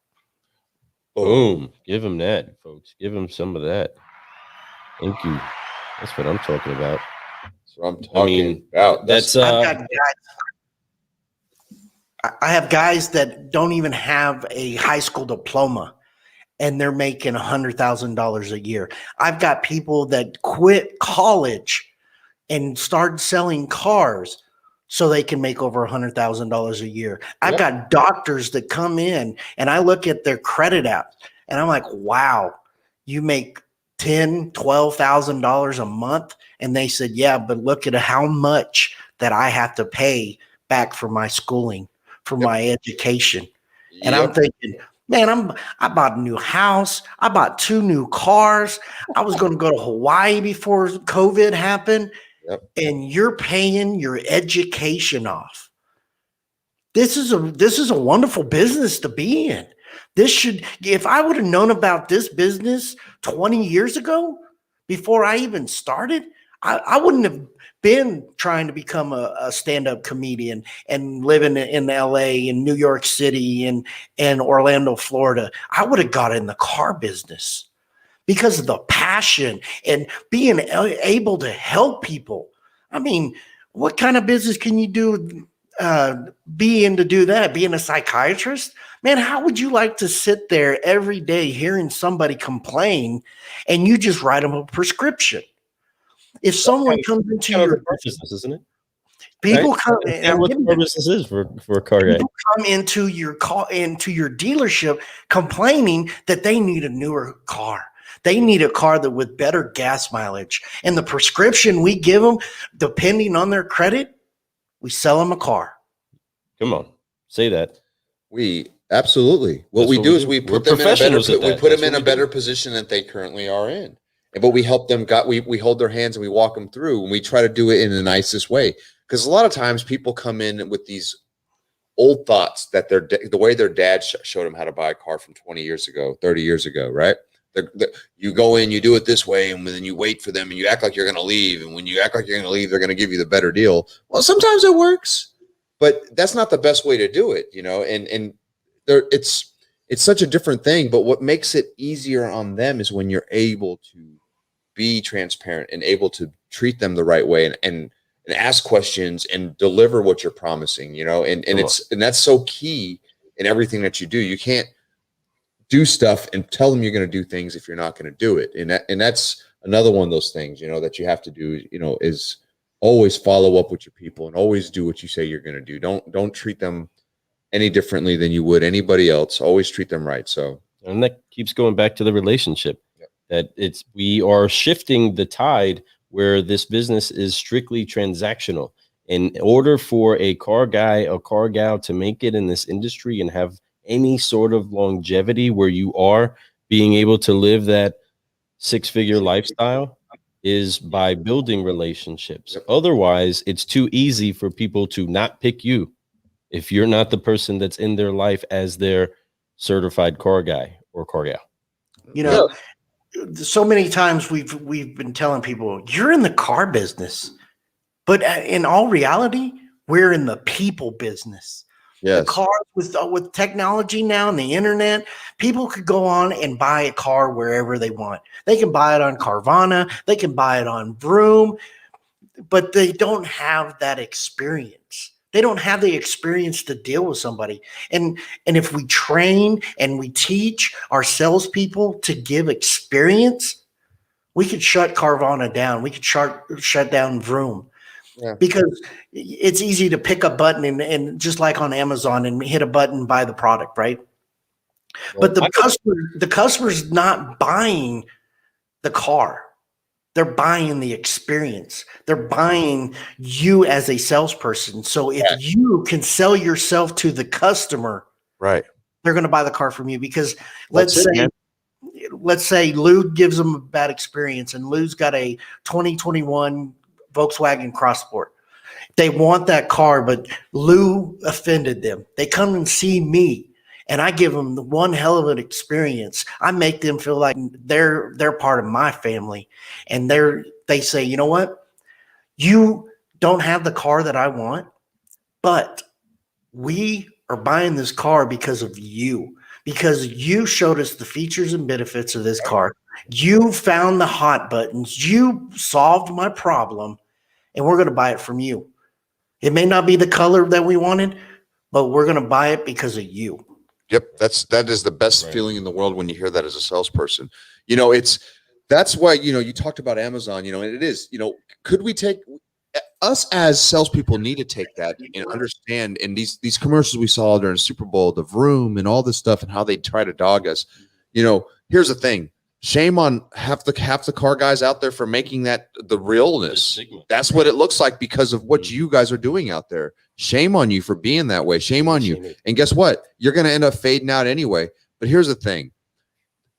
Boom. Give them that, folks. Give them some of that. Thank you. That's what I'm talking about. That's what I'm talking about. That's I have guys that don't even have a high school diploma and they're making $100,000 a year. I've got people that quit college and started selling cars so they can make over $100,000 a year. I've got doctors that come in and I look at their credit app and I'm like, wow, you make $10,000, $12,000 a month. And they said, yeah, but look at how much that I have to pay back for my schooling, for my education. And I'm thinking, man, I bought a new house. I bought 2 new cars. I was going to go to Hawaii before COVID happened. And you're paying your education off. This is a wonderful business to be in. If I would have known about this business 20 years ago, before I even started, I wouldn't have been trying to become a stand-up comedian and living in LA and New York City and Orlando, Florida. I would have got in the car business because of the passion and being able to help people. I mean, what kind of business can you do, be in to do that? Being a psychiatrist? Man, how would you like to sit there every day hearing somebody complain and you just write them a prescription? If someone comes into your business, isn't it? People right? come and what the business is for a car guy. People come into your dealership complaining that they need a newer car. They need a car that with better gas mileage. And the prescription we give them, depending on their credit, we sell them a car. Come on, say that. Absolutely. What we do is we put them in a better position that they currently are in. But we help them. We hold their hands and we walk them through, and we try to do it in the nicest way. Because a lot of times people come in with these old thoughts that the way their dad showed them how to buy a car from 20 years ago, 30 years ago, right? You go in, you do it this way, and then you wait for them, and you act like you're going to leave. And when you act like you're going to leave, they're going to give you the better deal. Well, sometimes it works, but that's not the best way to do it, you know. And it's such a different thing. But what makes it easier on them is when you're able to be transparent and able to treat them the right way and ask questions and deliver what you're promising, you know. And that's so key in everything that you do. You can't do stuff and tell them you're going to do things if you're not going to do it. And that's another one of those things, you know, that you have to do, you know, is always follow up with your people and always do what you say you're going to do. Don't treat them any differently than you would anybody else. Always treat them right. So, and that keeps going back to the relationship. That we are shifting the tide where this business is strictly transactional. In order for a car guy, a car gal to make it in this industry and have any sort of longevity where you are being able to live that six-figure lifestyle is by building relationships. Otherwise, it's too easy for people to not pick you if you're not the person that's in their life as their certified car guy or car gal. You know, so many times we've been telling people, you're in the car business, but in all reality, we're in the people business. Yes. The cars with technology now and the internet, people could go on and buy a car wherever they want. They can buy it on Carvana, they can buy it on Vroom, but they don't have that experience. They don't have the experience to deal with somebody. And if we train and we teach our salespeople to give experience, we could shut Carvana down. We could shut down Vroom. Yeah. Because it's easy to pick a button and just like on Amazon and hit a button and buy the product, right? Well, but the customer's not buying the car. They're buying the experience. They're buying you as a salesperson. So if you can sell yourself to the customer, right, they're going to buy the car from you. Because let's say Lou gives them a bad experience and Lou's got a 2021 Volkswagen Crossport. They want that car, but Lou offended them. They come and see me and I give them the one hell of an experience. I make them feel like they're part of my family. And they say, you know what? You don't have the car that I want, but we are buying this car because of you, because you showed us the features and benefits of this car. You found the hot buttons. You solved my problem, and we're going to buy it from you. It may not be the color that we wanted, but we're going to buy it because of you. Yep. That is the best feeling in the world when you hear that as a salesperson. You know, that's why, you know, you talked about Amazon, you know, and it is, you know, could we take us as salespeople need to take that and understand, and these commercials we saw during Super Bowl, the Vroom and all this stuff and how they try to dog us. You know, here's the thing. Shame on half the car guys out there for making that the realness. That's what it looks like because of what you guys are doing out there. Shame on you for being that way. Shame on you. And guess what? You're going to end up fading out anyway. But here's the thing.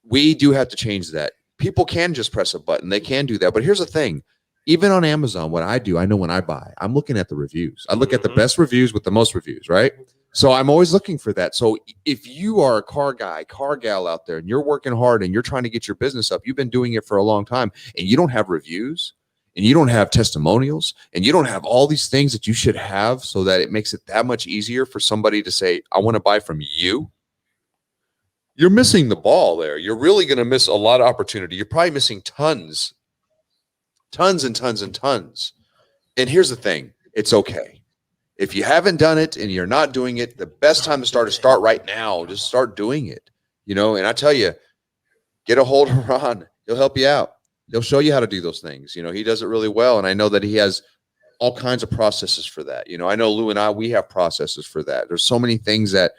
We do have to change that. People can just press a button. They can do that. But here's the thing. Even on Amazon, what I do, I know when I buy, I'm looking at the reviews. I look at the best reviews with the most reviews, right? So I'm always looking for that. So if you are a car guy, car gal out there, and you're working hard and you're trying to get your business up, you've been doing it for a long time, and you don't have reviews, and you don't have testimonials, and you don't have all these things that you should have so that it makes it that much easier for somebody to say, I want to buy from you, you're missing the ball there. You're really going to miss a lot of opportunity. You're probably missing tons and tons and tons. And here's the thing. It's okay. If you haven't done it and you're not doing it, the best time to start right now. Just start doing it, you know. And I tell you, get a hold of Ron. He'll help you out. He'll show you how to do those things. You know, he does it really well. And I know that he has all kinds of processes for that. You know, I know Lou and we have processes for that. There's so many things that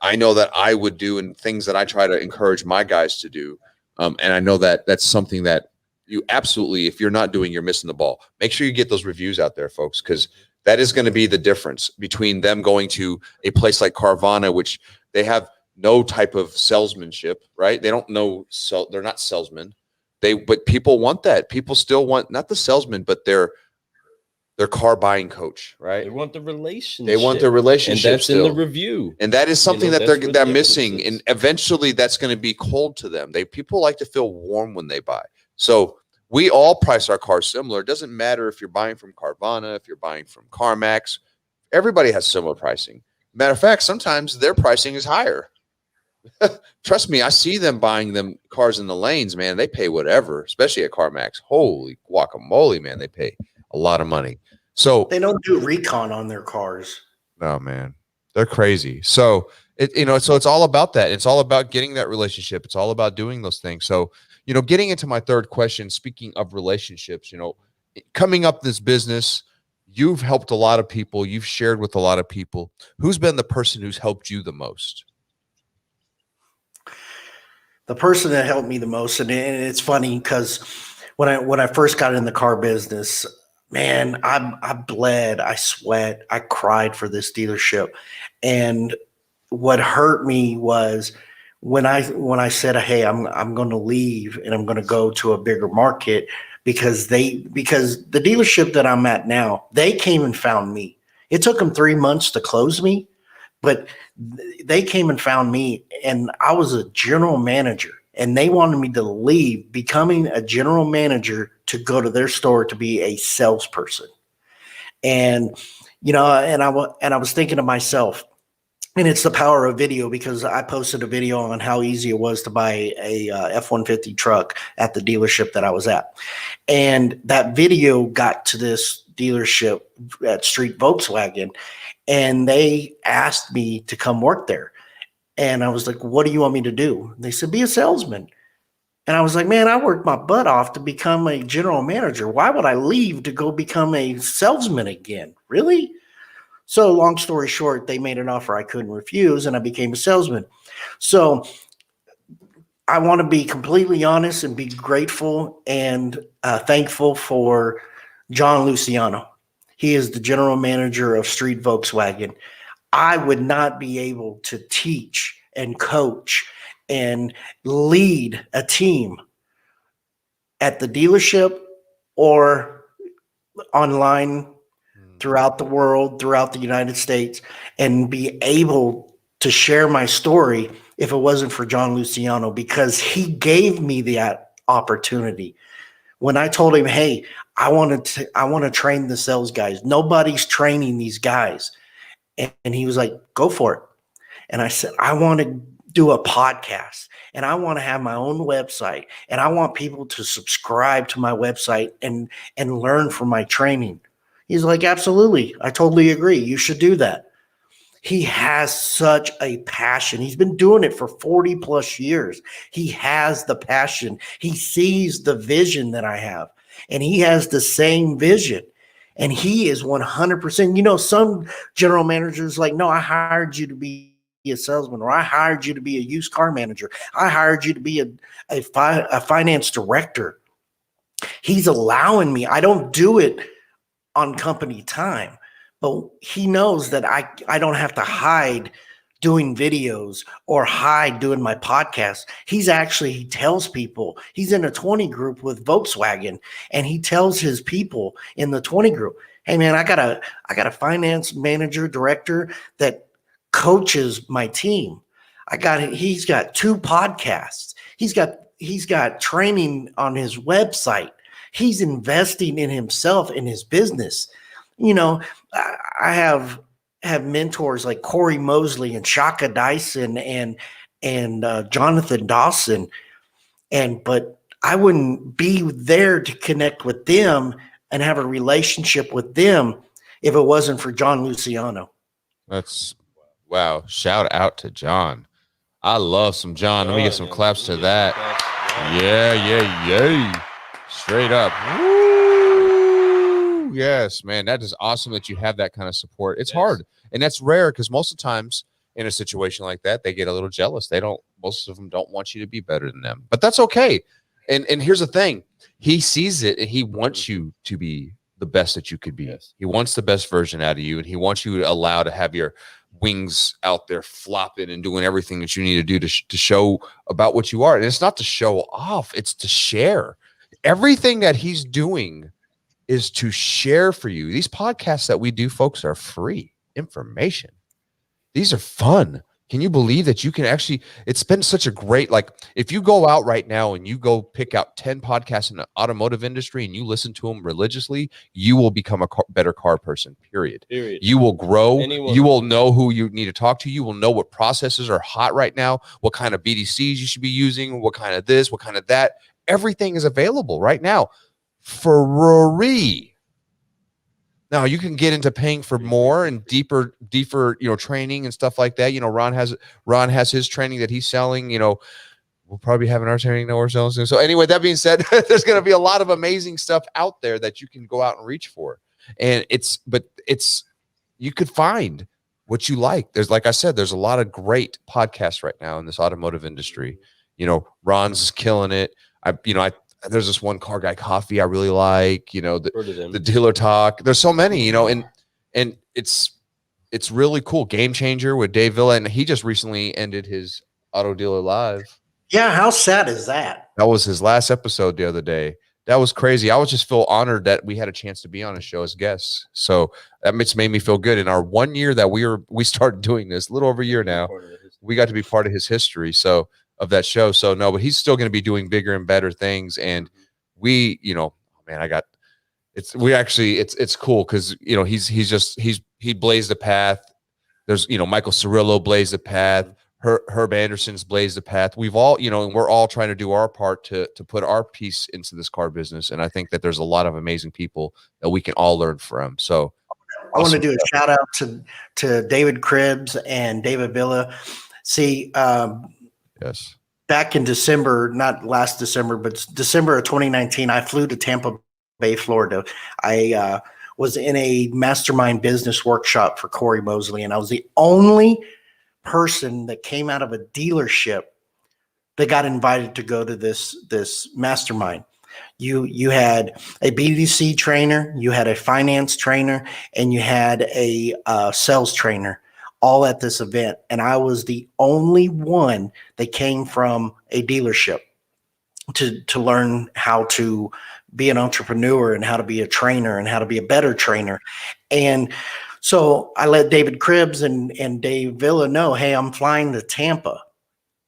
I know that I would do and things that I try to encourage my guys to do. And I know that that's something that you absolutely, if you're not doing, you're missing the ball. Make sure you get those reviews out there, folks, because that is going to be the difference between them going to a place like Carvana, which they have no type of salesmanship, right? They don't know, they're not salesmen. But people want that. People still want not the salesman, but their car buying coach, right? They want the relationship. They want the relationship, and that's still in the review. And that is something that they're missing, and eventually that's going to be cold to them. People like to feel warm when they buy. So we all price our cars similar. It doesn't matter if you're buying from Carvana, if you're buying from CarMax. Everybody has similar pricing. Matter of fact, sometimes their pricing is higher. Trust me, I see them buying them cars in the lanes, man. They pay whatever, especially at CarMax. Holy guacamole, man. They pay a lot of money. So they don't do recon on their cars. No, man. They're crazy. So it's all about that. It's all about getting that relationship. It's all about doing those things. So, you know, getting into my third question, speaking of relationships, you know, coming up this business, you've helped a lot of people. You've shared with a lot of people. Who's been the person who's helped you the most? The person that helped me the most, and it's funny because when I first got in the car business, man, I bled, I sweat, I cried for this dealership. And what hurt me was when I said, hey, I'm going to leave and I'm going to go to a bigger market, because the dealership that I'm at now, they came and found me. It took them 3 months to close me, but they came and found me, and I was a general manager, and they wanted me to leave becoming a general manager to go to their store to be a salesperson. And, and I was thinking to myself, and it's the power of video, because I posted a video on how easy it was to buy a F-150 truck at the dealership that I was at. And that video got to this dealership at Street Volkswagen, and they asked me to come work there. And I was like, what do you want me to do? They said, be a salesman. And I was like, man, I worked my butt off to become a general manager. Why would I leave to go become a salesman again? Really? So long story short, they made an offer I couldn't refuse, and I became a salesman. So I want to be completely honest and be grateful and thankful for John Luciano. He is the general manager of Street Volkswagen. I would not be able to teach and coach and lead a team at the dealership or online throughout the world, throughout the United States, and be able to share my story if it wasn't for John Luciano, because he gave me that opportunity. When I told him, hey, I want to train the sales guys. Nobody's training these guys. And he was like, go for it. And I said, I want to do a podcast, and I want to have my own website, and I want people to subscribe to my website and learn from my training. He's like, absolutely. I totally agree. You should do that. He has such a passion. He's been doing it for 40 plus years. He has the passion. He sees the vision that I have, and he has the same vision. And he is 100%. Some general managers like, no, I hired you to be a salesman, or I hired you to be a used car manager. I hired you to be a finance director. He's allowing me. I don't do it on company time, but he knows that I don't have to hide doing videos or hide doing my podcast. He tells people, he's in a 20 group with Volkswagen, and he tells his people in the 20 group, hey man, I got a finance manager director that coaches my team. He's got 2 podcasts. He's got training on his website. He's investing in himself, in his business. I have mentors like Corey Mosley and Shaka Dyson and Jonathan Dawson. But I wouldn't be there to connect with them and have a relationship with them if it wasn't for John Luciano. That's wow. Shout out to John. I love some John. Let me get some claps to that. Yeah. Straight up. Woo! Yes, man. That is awesome that you have that kind of support. It's hard. And that's rare, because most of the times in a situation like that, they get a little jealous. Most of them don't want you to be better than them. But that's okay. And here's the thing. He sees it, and he wants you to be the best that you could be. Yes. He wants the best version out of you, and he wants you to allow to have your wings out there flopping and doing everything that you need to do to show about what you are. And it's not to show off, it's to share. Everything that he's doing is to share for you. These podcasts that we do, folks, are free information. These are fun. Can you believe that you can actually, it's been such a great, if you go out right now and you go pick out 10 podcasts in the automotive industry and you listen to them religiously, you will become a better car person, period. You will grow. You will know who you need to talk to. You will know what processes are hot right now, what kind of BDCs you should be using, what kind of this, what kind of that. Everything is available right now for free. Now you can get into paying for more and deeper, training and stuff like that. Ron has his training that he's selling. We'll probably have our training that we're selling soon. So anyway, that being said, there's going to be a lot of amazing stuff out there that you can go out and reach for. And you could find what you like. Like I said, there's a lot of great podcasts right now in this automotive industry. Ron's killing it. There's this one, Car Guy Coffee, I really like, the Dealer Talk. There's so many, and it's really cool. Game Changer with Dave Villa, and he just recently ended his Auto Dealer Live. Yeah, how sad is that? That was his last episode the other day. That was crazy. I was just feel honored that we had a chance to be on a show as guests. So that made me feel good. In our 1 year that we started doing this, a little over a year now, we got to be part of his history. So of that show. So no, but he's still going to be doing bigger and better things. And we, man, it's cool because he blazed the path. There's Michael Cirillo blazed the path. Herb Anderson's blazed the path. We've all, and we're all trying to do our part to put our piece into this car business. And I think that there's a lot of amazing people that we can all learn from. So I want to do a shout out to David Cribbs and David Villa. See, yes, back in December, not last December, but December of 2019, I flew to Tampa Bay, Florida. I was in a mastermind business workshop for Corey Mosley, and I was the only person that came out of a dealership that got invited to go to this mastermind. You had a BDC trainer, you had a finance trainer, and you had a sales trainer all at this event. And I was the only one that came from a dealership to learn how to be an entrepreneur and how to be a trainer and how to be a better trainer. And so I let David Cribbs and Dave Villa know, hey, I'm flying to Tampa.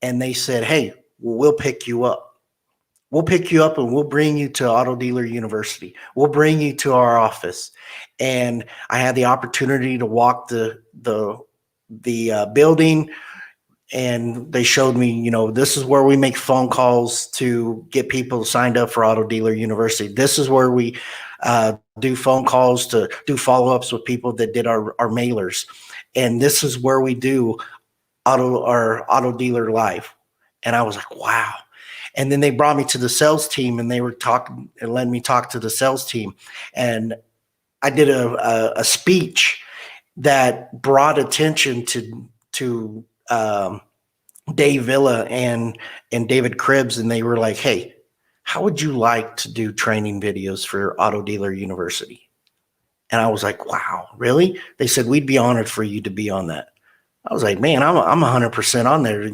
And they said, hey, we'll pick you up. We'll pick you up and we'll bring you to Auto Dealer University. We'll bring you to our office. And I had the opportunity to walk the building, and they showed me, this is where we make phone calls to get people signed up for Auto Dealer University. This is where we do phone calls to do follow-ups with people that did our mailers. And this is where we do Auto Dealer Live. And I was like, wow. And then they brought me to the sales team, and they were talking and letting me talk to the sales team. And I did a speech that brought attention to Dave Villa and David Cribbs. And they were like, hey, how would you like to do training videos for Auto Dealer University? And I was like, wow, really? They said, we'd be honored for you to be on that. I was like, man, I'm 100% on there.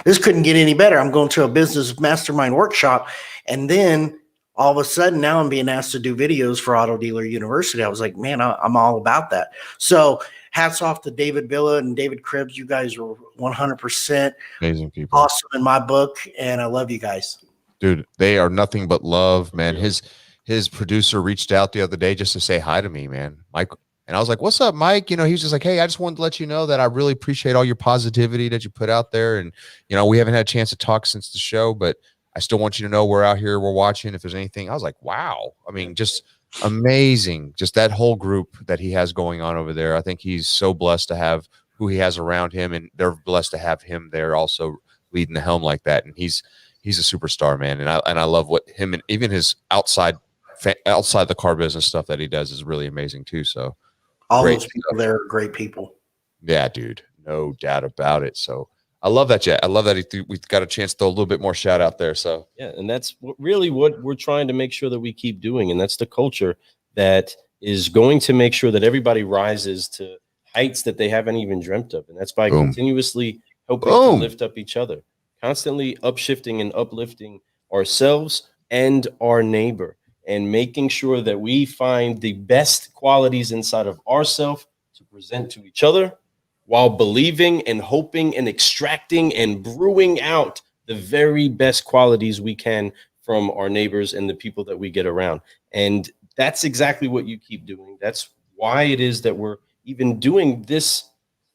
This couldn't get any better. I'm going to a business mastermind workshop. And then all of a sudden now I'm being asked to do videos for Auto Dealer University. I was like, man, I'm all about that. So hats off to David Villa and David Cribbs. You guys were 100% amazing people. Awesome in my book. And I love you guys. Dude, they are nothing but love, man. His producer reached out the other day just to say hi to me, man. Mike. And I was like, what's up, Mike? He was just like, hey, I just wanted to let you know that I really appreciate all your positivity that you put out there. And, we haven't had a chance to talk since the show, but I still want you to know we're out here, we're watching. If there's anything, I was like, wow. I mean, just amazing. Just that whole group that he has going on over there. I think he's so blessed to have who he has around him, and they're blessed to have him there also leading the helm like that. And he's a superstar, man. And I love what him and even his outside the car business stuff that he does is really amazing too. So all those people there are great people. Yeah, dude, no doubt about it. So I love that. I love that we got a chance to throw a little bit more shout out there. So yeah, and that's really what we're trying to make sure that we keep doing, and that's the culture that is going to make sure that everybody rises to heights that they haven't even dreamt of, and that's by continuously helping to lift up each other, constantly upshifting and uplifting ourselves and our neighbor, and making sure that we find the best qualities inside of ourselves to present to each other, while believing and hoping and extracting and brewing out the very best qualities we can from our neighbors and the people that we get around. And that's exactly what you keep doing. That's why it is that we're even doing this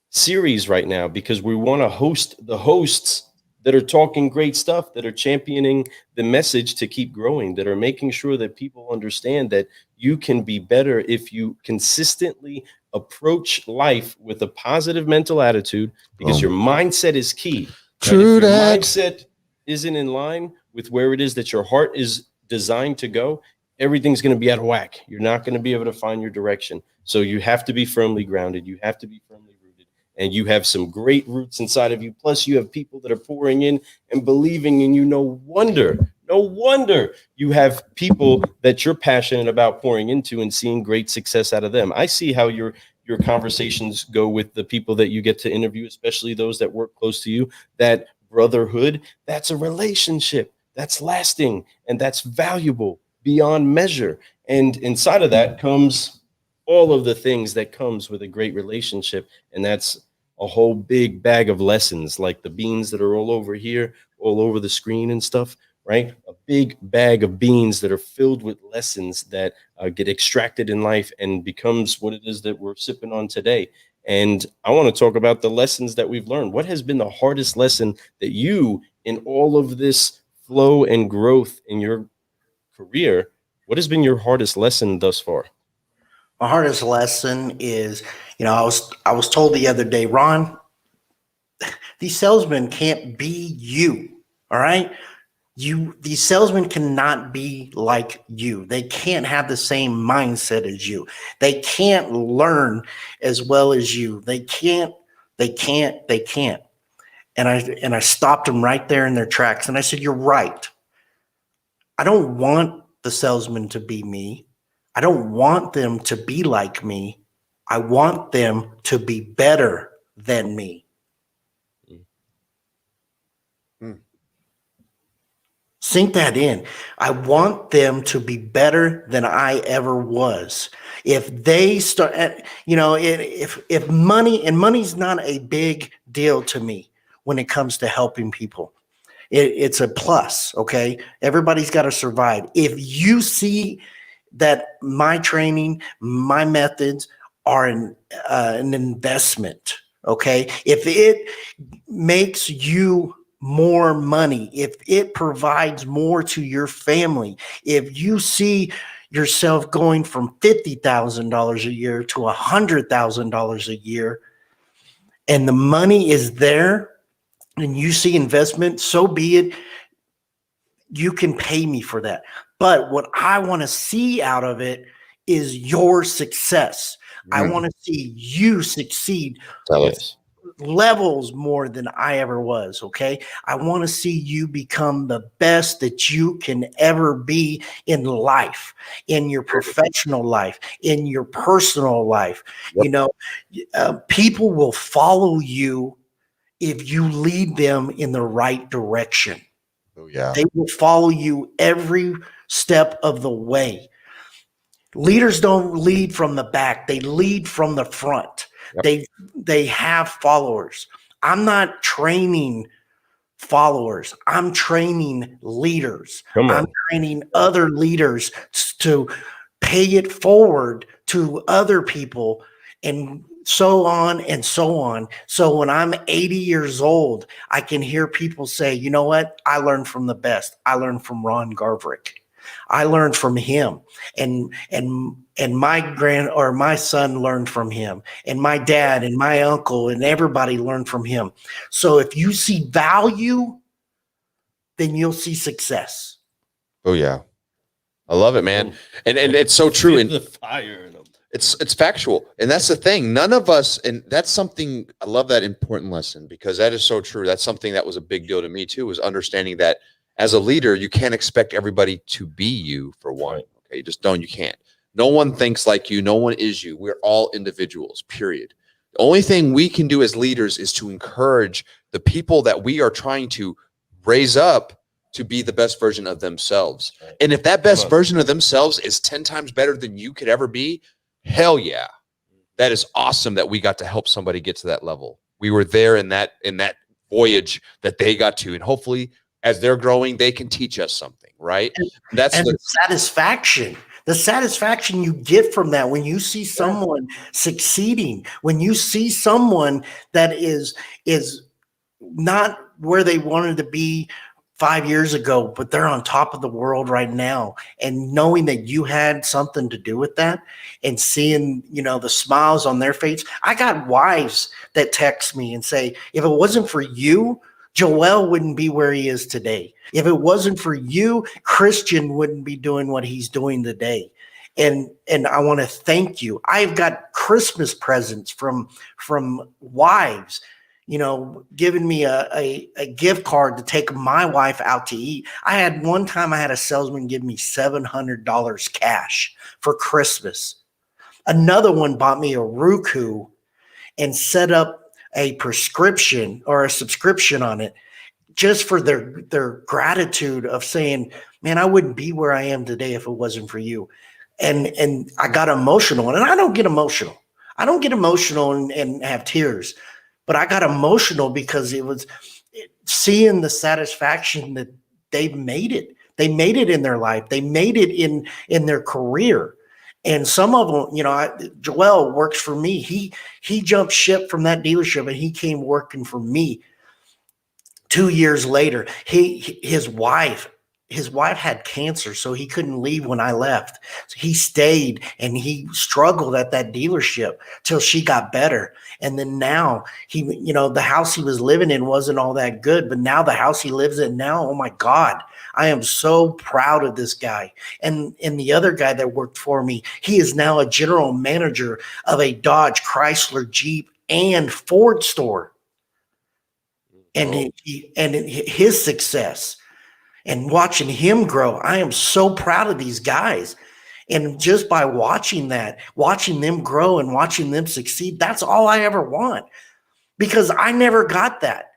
series right now, because we want to host the hosts that are talking great stuff, that are championing the message to keep growing, that are making sure that people understand that you can be better if you consistently approach life with a positive mental attitude, because your mindset is key. True. Right? If your mindset isn't in line with where it is that your heart is designed to go, everything's going to be out of whack. You're not going to be able to find your direction. So you have to be firmly grounded. You have to be firmly rooted, and you have some great roots inside of you. Plus you have people that are pouring in and believing in you. No wonder you have people that you're passionate about pouring into and seeing great success out of them. I see how your conversations go with the people that you get to interview, especially those that work close to you, that brotherhood. That's a relationship that's lasting and that's valuable beyond measure. And inside of that comes all of the things that comes with a great relationship. And that's a whole big bag of lessons, like the beans that are all over here, all over the screen and stuff, right? A big bag of beans that are filled with lessons that get extracted in life and becomes what it is that we're sipping on today. And I want to talk about the lessons that we've learned. What has been the hardest lesson that you, in all of this flow and growth in your career, what has been your hardest lesson thus far? My hardest lesson is, I was told the other day, Ron, these salesmen can't be you. All right. These salesmen cannot be like you. They can't have the same mindset as you. They can't learn as well as you. They can't. And I stopped them right there in their tracks. And I said, you're right. I don't want the salesman to be me. I don't want them to be like me. I want them to be better than me. Sink that in. I want them to be better than I ever was. If they start, if money, and money's not a big deal to me when it comes to helping people. It's a plus, okay? Everybody's got to survive. If you see that my training, my methods are an investment, okay? If it makes you more money, if it provides more to your family, if you see yourself going from $50,000 a year to $100,000 a year, and the money is there, and you see investment, so be it. You can pay me for that. But what I want to see out of it is your success. I want to see you succeed. Yes. Levels more than I ever was. Okay. I want to see you become the best that you can ever be in life, in your professional life, in your personal life. Yep. People will follow you if you lead them in the right direction. Oh, yeah. They will follow you every step of the way. Leaders don't lead from the back. They lead from the front. Yep. They have followers. I'm not training followers. I'm training leaders. I'm training other leaders to pay it forward to other people, and so on and so on. So when I'm 80 years old, I can hear people say, you know what? I learned from the best. I learned from Ron Garverick. I learned from him, and my son learned from him, and my dad and my uncle and everybody learned from him. So if you see value, then you'll see success. Oh yeah. I love it, man. And it's so true. And the fire in them. It's factual. And that's the thing. None of us, and that's something, I love that important lesson, because that is so true. That's something that was a big deal to me too, was understanding that as a leader, you can't expect everybody to be you, for one. Okay, you just don't. You can't. No one thinks like you. No one is you. We're all individuals, period. The only thing we can do as leaders is to encourage the people that we are trying to raise up to be the best version of themselves. And if that best version of themselves is 10 times better than you could ever be, hell yeah. That is awesome that we got to help somebody get to that level. We were there in that voyage that they got to, and hopefully as they're growing, they can teach us something, right? And the satisfaction you get from that, when you see someone succeeding, when you see someone that is not where they wanted to be 5 years ago, but they're on top of the world right now, and knowing that you had something to do with that, and seeing, the smiles on their face. I got wives that text me and say, if it wasn't for you, Joel wouldn't be where he is today. If it wasn't for you, Christian wouldn't be doing what he's doing today. And I want to thank you. I've got Christmas presents from wives, giving me a gift card to take my wife out to eat. One time I had a salesman give me $700 cash for Christmas. Another one bought me a Roku and set up a prescription or a subscription on it just for their gratitude of saying, man, I wouldn't be where I am today if it wasn't for you. And I got emotional, and I don't get emotional. I don't get emotional and have tears, but I got emotional because it was seeing the satisfaction that they've made it. They made it in their life. They made it in their career. And some of them, Joel works for me. He jumped ship from that dealership and he came working for me. 2 years later, his wife had cancer, so he couldn't leave when I left. So he stayed and he struggled at that dealership till she got better. And then now the house he was living in wasn't all that good, but now the house he lives in now, oh my God, I am so proud of this guy. And the other guy that worked for me, he is now a general manager of a Dodge, Chrysler, Jeep, and Ford store. And his success and watching him grow, I am so proud of these guys. And just by watching them grow and watching them succeed, that's all I ever want, because I never got that.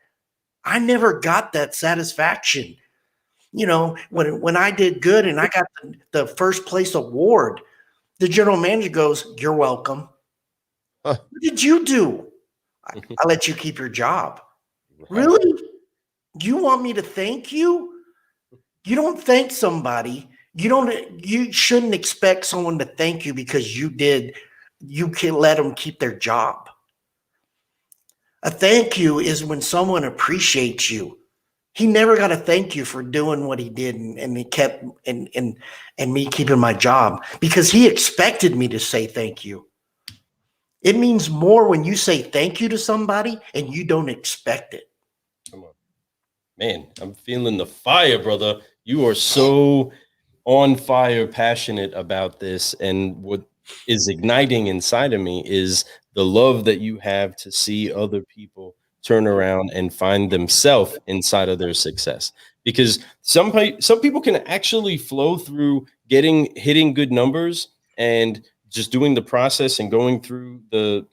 I never got that satisfaction. When I did good and I got the first place award, the general manager goes, "You're welcome." Huh. What did you do? I let you keep your job. Really? You want me to thank you? You don't thank somebody. You shouldn't expect someone to thank you because you can let them keep their job. A thank you is when someone appreciates you. He never got a thank you for doing what he did and he kept and me keeping my job, because he expected me to say thank you. It means more when you say thank you to somebody and you don't expect it. Come on. Man, I'm feeling the fire, brother. You are so on fire, passionate about this. And what is igniting inside of me is the love that you have to see other people turn around and find themselves inside of their success. Because some people can actually flow through hitting good numbers and just doing the process and going through the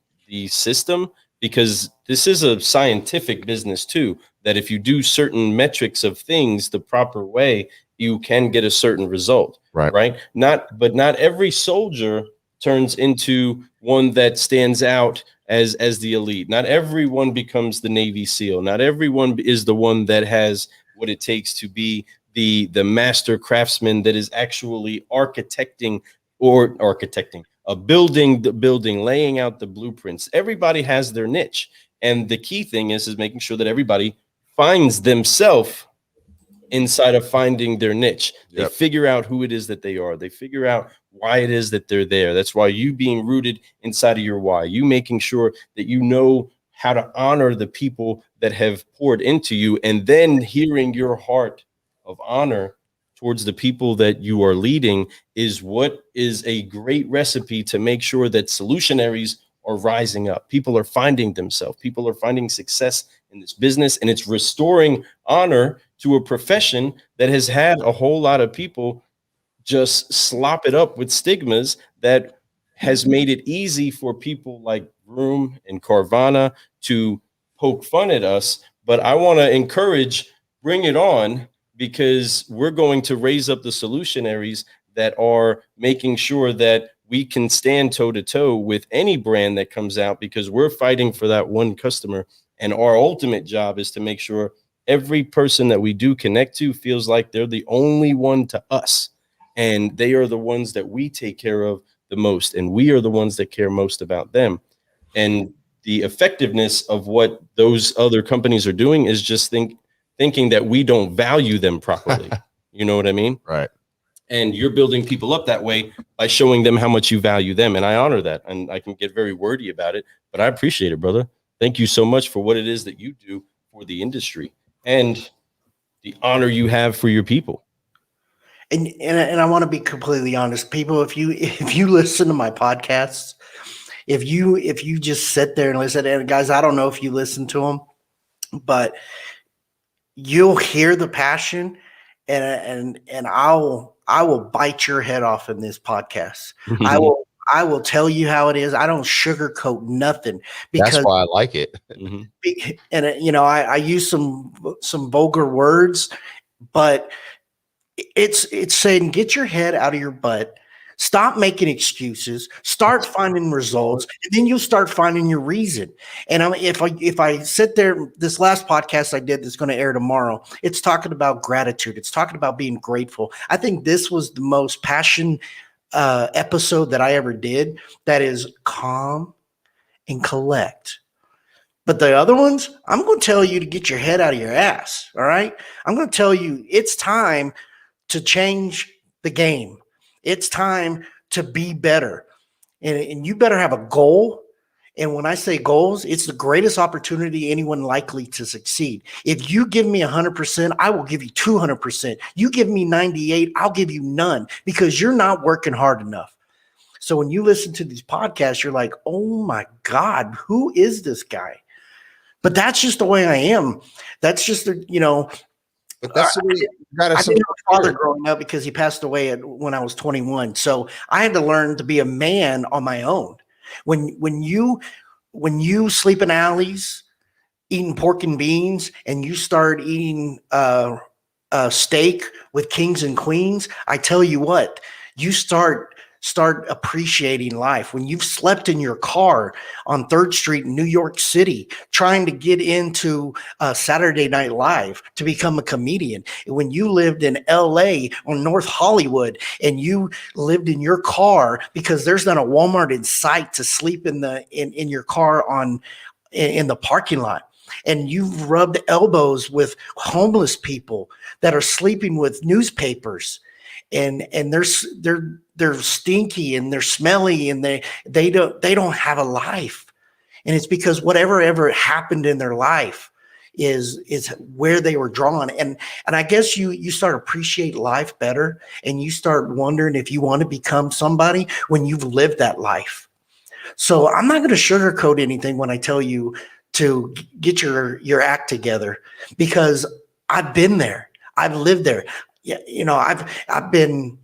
system, because this is a scientific business too, that if you do certain metrics of things the proper way, you can get a certain result. Right. But not every soldier turns into one that stands out as the elite. Not everyone becomes the Navy SEAL. Not everyone is the one that has what it takes to be the master craftsman that is actually architecting, building the building, laying out the blueprints. Everybody has their niche. And the key thing is making sure that everybody finds themselves inside of finding their niche. They figure out who it is that they are. They figure out why it is that they're there. That's why you being rooted inside of your why, you making sure that you know how to honor the people that have poured into you, and then hearing your heart of honor towards the people that you are leading is what is a great recipe to make sure that solutionaries are rising up. People are finding themselves. People are finding success in this business, and it's restoring honor to a profession that has had a whole lot of people just slop it up with stigmas that has made it easy for people like Vroom and Carvana to poke fun at us. But I want to encourage, bring it on, because we're going to raise up the solutionaries that are making sure that we can stand toe to toe with any brand that comes out, because we're fighting for that one customer. And our ultimate job is to make sure every person that we do connect to feels like they're the only one to us, and they are the ones that we take care of the most, and we are the ones that care most about them. And the effectiveness of what those other companies are doing is just thinking that we don't value them properly. You know what I mean? Right. And you're building people up that way by showing them how much you value them. And I honor that. And I can get very wordy about it, but I appreciate it, brother. Thank you so much for what it is that you do for the industry and the honor you have for your people. And I want to be completely honest, people, if you listen to my podcasts, if you just sit there and listen, and guys, I don't know if you listen to them, but you'll hear the passion, and I will bite your head off in this podcast. I will tell you how it is. I don't sugarcoat nothing That's because why I like it. Mhm. and I use some vulgar words, but it's saying get your head out of your butt. Stop making excuses. Start finding results, and then you'll start finding your reason. And if I sit there, this last podcast I did that's going to air tomorrow, it's talking about gratitude. It's talking about being grateful. I think this was the most passion episode that I ever did. That is calm and collect. But the other ones, I'm going to tell you to get your head out of your ass. All right. I'm going to tell you it's time to change the game. It's time to be better. And you better have a goal. And when I say goals, it's the greatest opportunity anyone likely to succeed. If you give me 100%, I will give you 200%. You give me 98, I'll give you none because you're not working hard enough. So when you listen to these podcasts, you're like, oh my God, who is this guy? But that's just the way I am. That's just the, But that's the way you gotta I didn't have a father growing up because he passed away when I was 21. So I had to learn to be a man on my own. When you sleep in alleys, eating pork and beans, and you start eating steak with kings and queens, I tell you what, you start appreciating life. When you've slept in your car on 3rd Street in New York City, trying to get into Saturday Night Live to become a comedian. When you lived in LA or North Hollywood and you lived in your car because there's not a Walmart in sight to sleep in your car in the parking lot. And you've rubbed elbows with homeless people that are sleeping with newspapers. And they're stinky and they're smelly and they don't have a life. And it's because whatever ever happened in their life is where they were drawn. And I guess you start appreciate life better and you start wondering if you want to become somebody when you've lived that life. So I'm not going to sugarcoat anything when I tell you to get your act together because I've been there. I've lived there. Yeah, I've been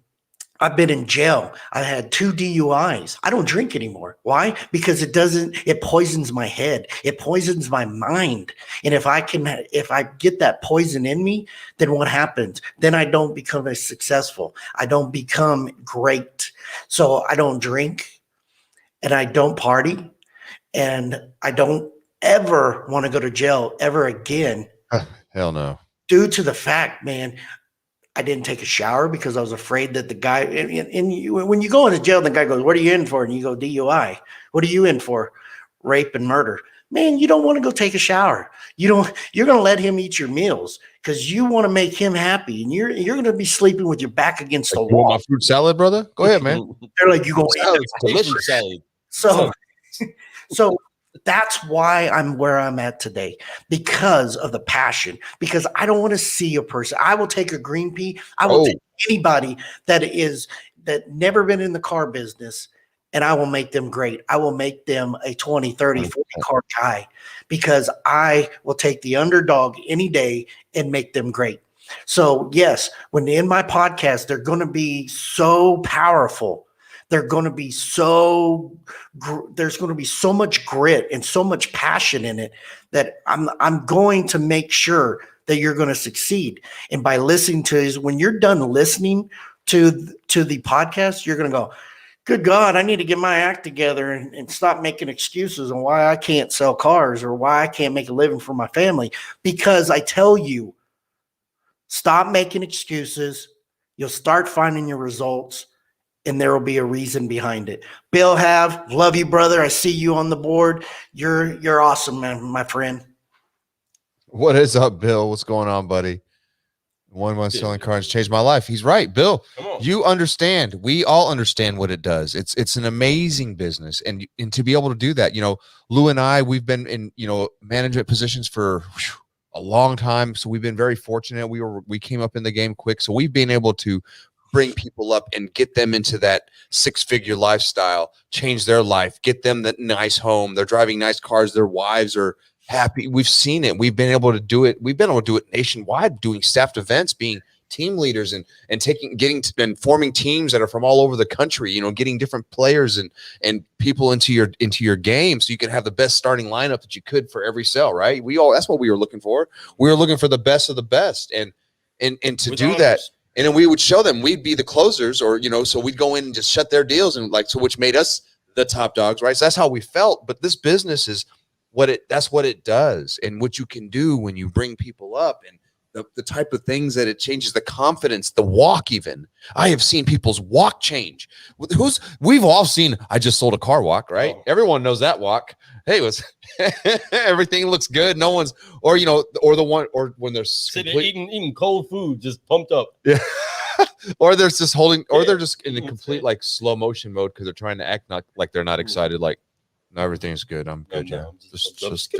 in jail. I had 2 DUIs. I don't drink anymore. Why? Because it poisons my head. It poisons my mind. And if I get that poison in me, then what happens? Then I don't become as successful. I don't become great. So I don't drink and I don't party and I don't ever want to go to jail ever again. Hell no. Due to the fact, man, I didn't take a shower because I was afraid that the guy, when you go into jail, the guy goes, what are you in for? And you go, DUI. What are you in for? Rape and murder. Man, you don't want to go take a shower. You're going to let him eat your meals because you want to make him happy. And you're going to be sleeping with your back against the wall. My fruit salad, brother? Go ahead, man. They're like, you go, Delicious salad. So that's why I'm where I'm at today, because of the passion, because I don't want to see a person. I will take a green pea. I will take anybody that never been in the car business and I will make them great. I will make them a 20, 30, 40 car guy because I will take the underdog any day and make them great. So yes, when in my podcast, they're going to be so powerful. They're going to be there's going to be so much grit and so much passion in it that I'm going to make sure that you're going to succeed. And by listening to when you're done listening to the podcast, you're going to go, good God, I need to get my act together and stop making excuses on why I can't sell cars or why I can't make a living for my family. Because I tell you, stop making excuses. You'll start finding your results. And there will be a reason behind it. Bill love you, brother. I see you on the board. You're awesome, man, my friend. What is up, Bill? What's going on, buddy? 1 month selling cars changed my life. He's right, Bill. You understand. We all understand what it does. It's an amazing business, and to be able to do that, Lou and I, we've been in management positions for a long time, so we've been very fortunate. We came up in the game quick, so we've been able to bring people up and get them into that 6-figure lifestyle, change their life, get them that nice home. They're driving nice cars. Their wives are happy. We've seen it. We've been able to do it. We've been able to do it nationwide, doing staffed events, being team leaders and forming teams that are from all over the country, you know, getting different players and people into your game so you can have the best starting lineup that you could for every cell, right? That's what we were looking for. We were looking for the best of the best. And to do that, and then we would show them, we'd be the closers, or, you know, so we'd go in and just shut their deals, and like, so which made us the top dogs, right? So that's how we felt. But this business is that's what it does, and what you can do when you bring people up, and the type of things that it changes, the confidence, the walk. Even I have seen people's walk change. We've all seen, I just sold a car walk, right? Oh. Everyone knows that walk. Hey, everything looks good. No one's, or, you know, or the one, or when they're eating cold food, just pumped up. Yeah. Or they're just holding, or they're just in a complete like slow motion mode because they're trying to act like they're not excited. Like, no, everything's good. I'm good. Yeah, just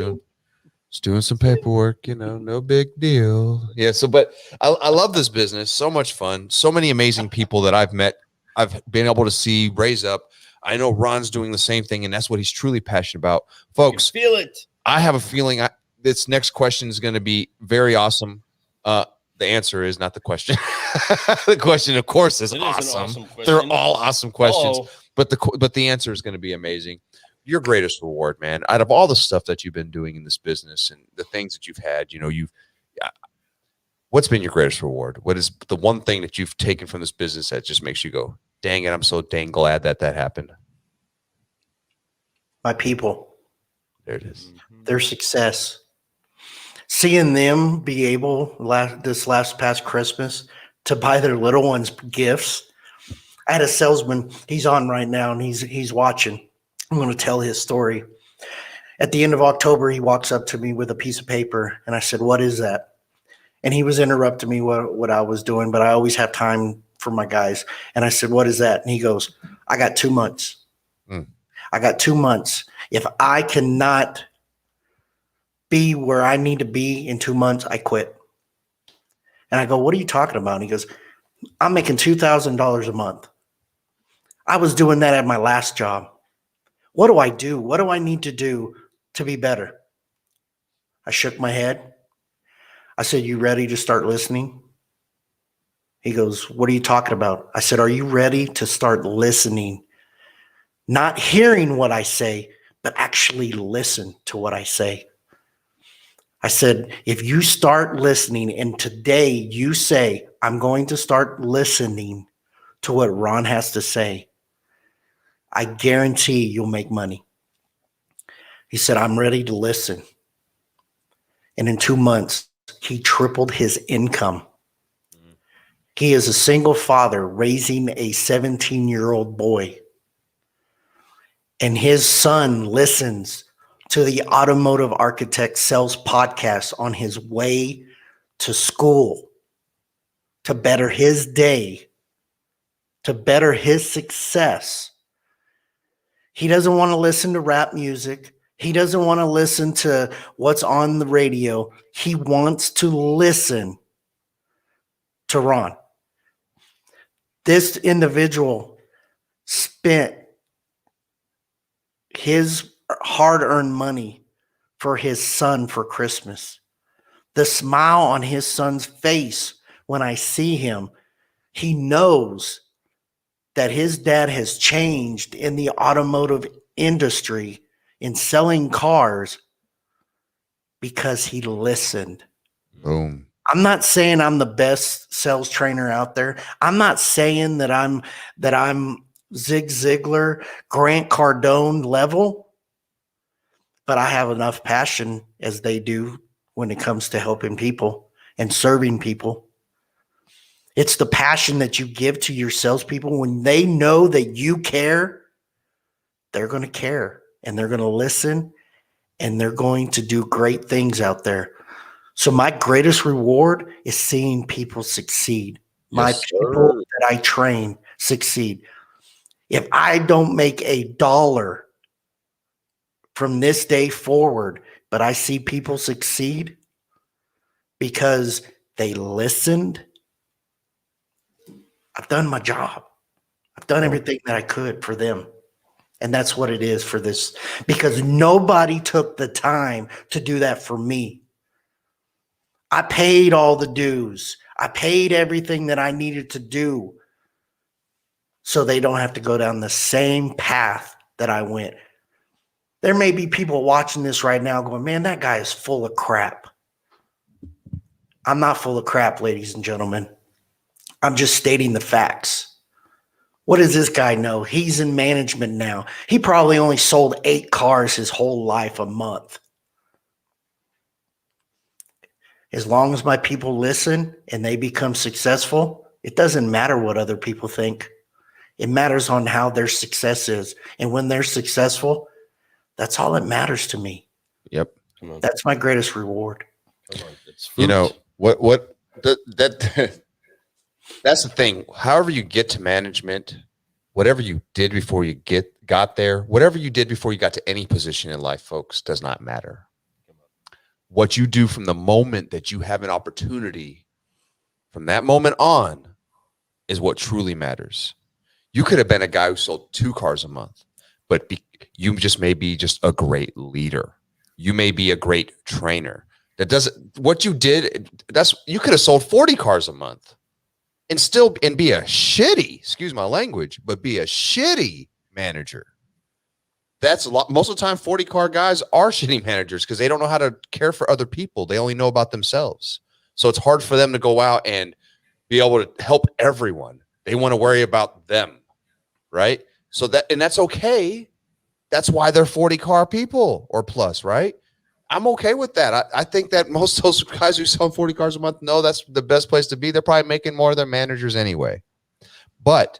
doing some paperwork. You know, no big deal. Yeah. So, but I love this business. So much fun. So many amazing people that I've met. I've been able to see raise up. I know Ron's doing the same thing, and that's what he's truly passionate about, folks. Feel it. I have a feeling this next question is going to be very awesome. The answer is not the question. The question, of course, is awesome. They're all awesome questions. But the answer is going to be amazing. Your greatest reward, man, out of all the stuff that you've been doing in this business and the things that you've had, you know, what's been your greatest reward? What is the one thing that you've taken from this business that just makes you go, dang it, I'm so dang glad that happened? My people. There it is. Their success. Seeing them be able this past Christmas to buy their little ones gifts. I had a salesman, he's on right now, and he's watching. I'm going to tell his story. At the end of October, he walks up to me with a piece of paper, and I said, "What is that?" And he was interrupting me what I was doing, but I always have time for my guys. And I said, "What is that?" And he goes, "I got 2 months. I got 2 months. If I cannot be where I need to be in 2 months, I quit." And I go, "What are you talking about?" And he goes, "I'm making $2,000 a month. I was doing that at my last job. What do I do? What do I need to do to be better?" I shook my head. I said, "You ready to start listening?" He goes, "What are you talking about?" I said, "Are you ready to start listening? Not hearing what I say, but actually listen to what I say." I said, "If you start listening and today you say, I'm going to start listening to what Ron has to say, I guarantee you'll make money." He said, "I'm ready to listen." And in 2 months, he tripled his income. He is a single father raising a 17-year-old boy. And his son listens to the Automotive Architect Sales podcast on his way to school to better his day, to better his success. He doesn't want to listen to rap music. He doesn't want to listen to what's on the radio. He wants to listen to Ron. This individual spent his hard-earned money for his son for Christmas. The smile on his son's face when I see him, he knows that his dad has changed in the automotive industry in selling cars because he listened. Boom. I'm not saying I'm the best sales trainer out there. I'm not saying that I'm Zig Ziglar, Grant Cardone level, but I have enough passion as they do when it comes to helping people and serving people. It's the passion that you give to your salespeople. When they know that you care, they're going to care and they're going to listen and they're going to do great things out there. So my greatest reward is seeing people succeed. My people that I train succeed. If I don't make $1 from this day forward, but I see people succeed because they listened, I've done my job. I've done everything that I could for them. And that's what it is for this, because nobody took the time to do that for me. I paid all the dues. I paid everything that I needed to do so they don't have to go down the same path that I went. There may be people watching this right now going, man, that guy is full of crap. I'm not full of crap, ladies and gentlemen. I'm just stating the facts. What does this guy know? He's in management now. He probably only sold 8 cars his whole life a month. As long as my people listen and they become successful, it doesn't matter what other people think. It matters on how their success is. And when they're successful, that's all that matters to me. Yep. That's my greatest reward. You know, that's the thing. However you get to management, whatever you did before you got there, whatever you did before you got to any position in life, folks, does not matter. What you do from the moment that you have an opportunity, from that moment on, is what truly matters. You could have been a guy who sold 2 cars a month, but you just may be just a great leader. You may be a great trainer. That doesn't, what you did, you could have sold 40 cars a month and be a shitty, excuse my language, but be a shitty manager. That's a lot. Most of the time, 40 car guys are shitty managers because they don't know how to care for other people. They only know about themselves. So it's hard for them to go out and be able to help everyone. They want to worry about them, right? So that's okay. That's why they're 40 car people or plus, right? I'm okay with that. I think that most of those guys who sell 40 cars a month know that's the best place to be. They're probably making more than managers anyway. But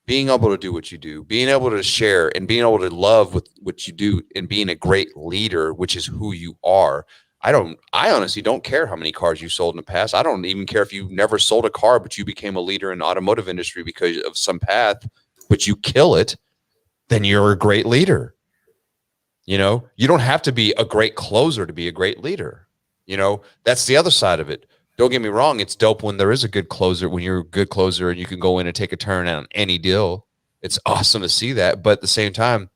being able to do what you do, being able to share and being able to love with what you do and being a great leader, which is who you are. I honestly don't care how many cars you sold in the past. I don't even care if you never sold a car, but you became a leader in the automotive industry because of some path, but you kill it, then you're a great leader. You know, you don't have to be a great closer to be a great leader. You know, that's the other side of it. Don't get me wrong. It's dope when there is a good closer, when you're a good closer and you can go in and take a turn on any deal. It's awesome to see that. But at the same time,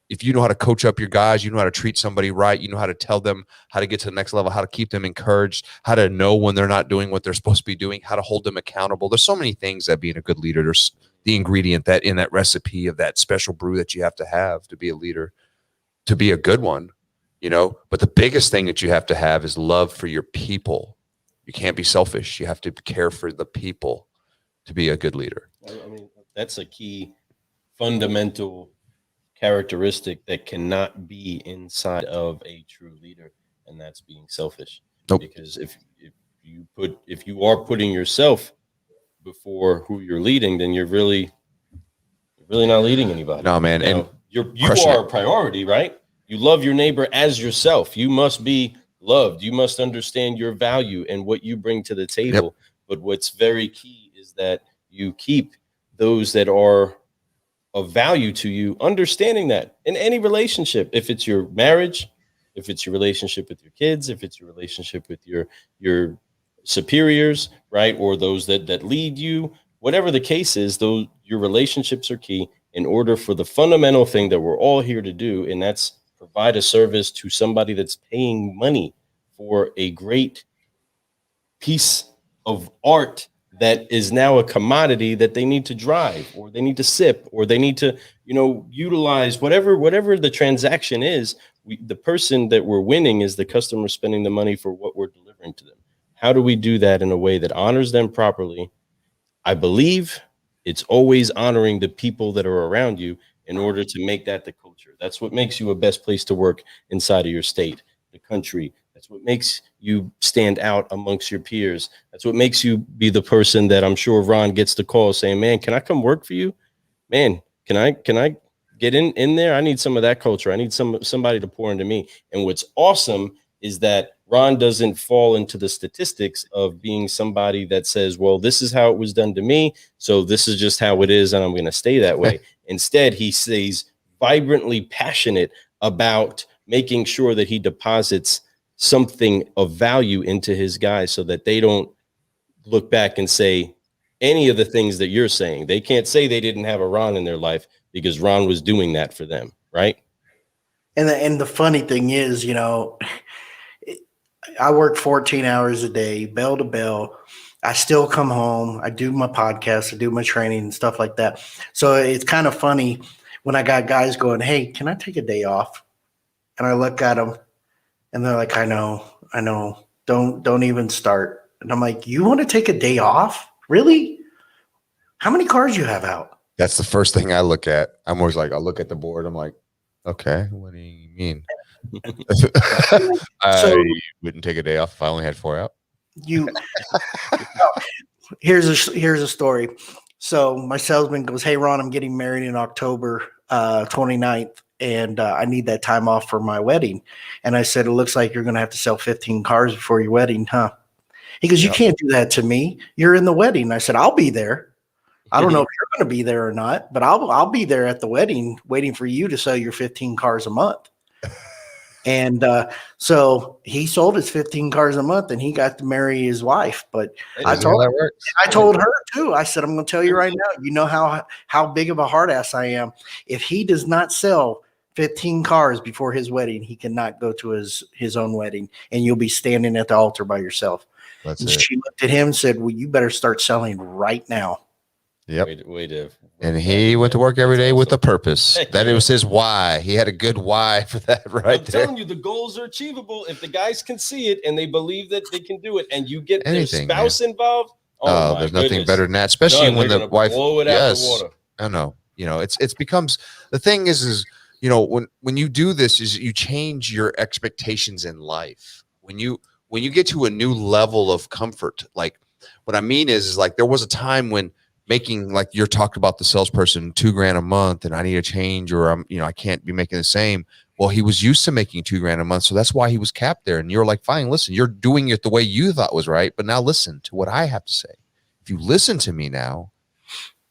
if you know how to coach up your guys, you know how to treat somebody right, you know how to tell them how to get to the next level, how to keep them encouraged, how to know when they're not doing what they're supposed to be doing, how to hold them accountable. There's so many things that being a good leader, there's the ingredient that in that recipe of that special brew that you have to be a leader, to be a good one, you know. But the biggest thing that you have to have is love for your people. You can't be selfish. You have to care for the people to be a good leader. I mean, that's a key fundamental characteristic that cannot be inside of a true leader, and that's being selfish. Nope. Because if you are putting yourself before who you're leading, then you're really not leading anybody. No, man. You know, and you are a priority, right? You love your neighbor as yourself. You must be loved. You must understand your value and what you bring to the table. Yep. But what's very key is that you keep those that are of value to you, understanding that in any relationship, if it's your marriage, if it's your relationship with your kids, if it's your relationship with your superiors, right? Or those that lead you, whatever the case is, those your relationships are key in order for the fundamental thing that we're all here to do. And that's provide a service to somebody that's paying money for a great piece of art that is now a commodity that they need to drive, or they need to sip, or they need to, utilize whatever the transaction is. The person that we're winning is the customer spending the money for what we're delivering to them. How do we do that in a way that honors them properly? I believe it's always honoring the people that are around you in order to make that the culture. That's what makes you a best place to work inside of your state, the country. That's what makes you stand out amongst your peers. That's what makes you be the person that I'm sure Ron gets the call saying, man, can I come work for you? Man, can I get in there? I need some of that culture. I need somebody to pour into me. And what's awesome is that Ron doesn't fall into the statistics of being somebody that says, well, this is how it was done to me, so this is just how it is, and I'm going to stay that way. Instead, he stays vibrantly passionate about making sure that he deposits something of value into his guys so that they don't look back and say any of the things that you're saying. They can't say they didn't have a Ron in their life because Ron was doing that for them, right? And the funny thing is, I work 14 hours a day, bell to bell. I still come home. I do my podcast. I do my training and stuff like that. So it's kind of funny when I got guys going, "Hey, can I take a day off?" And I look at them and they're like, I know. Don't even start. And I'm like, you want to take a day off? Really? How many cars you have out? That's the first thing I look at. I'm always like, I'll look at the board. I'm like, okay, what do you mean? I wouldn't take a day off if I only had 4 out. Here's a story. So my salesman goes, "Hey Ron, I'm getting married in October 29th, and I need that time off for my wedding." And I said, "It looks like you're going to have to sell 15 cars before your wedding, huh?" He goes, "You can't do that to me. You're in the wedding." I said, "I'll be there. I don't know if you're going to be there or not, but I'll be there at the wedding, waiting for you to sell your 15 cars a month." And so he sold his 15 cars a month, and he got to marry his wife. But I told her too. I said, "I'm going to tell you right now. You know how big of a hard ass I am. If he does not sell 15 cars before his wedding, he cannot go to his own wedding, and you'll be standing at the altar by yourself." And she looked at him and said, "Well, you better start selling right now." Yep. Way and he went to work every day with a purpose. That it was his why. He had a good why for that right I'm there. telling you, the goals are achievable if the guys can see it and they believe that they can do it, and you get their spouse involved. Oh, there's nothing better than that, especially when the wife blow it out the water. I know. It's becomes the thing is when you do this is you change your expectations in life. When you get to a new level of comfort, like what I mean is like there was a time when making, like you're talking about the salesperson, $2,000 a month, and I need a change, or I can't be making the same. Well, he was used to making $2,000 a month, so that's why he was capped there. And you're like, fine, listen, you're doing it the way you thought was right, but now listen to what I have to say. If you listen to me now,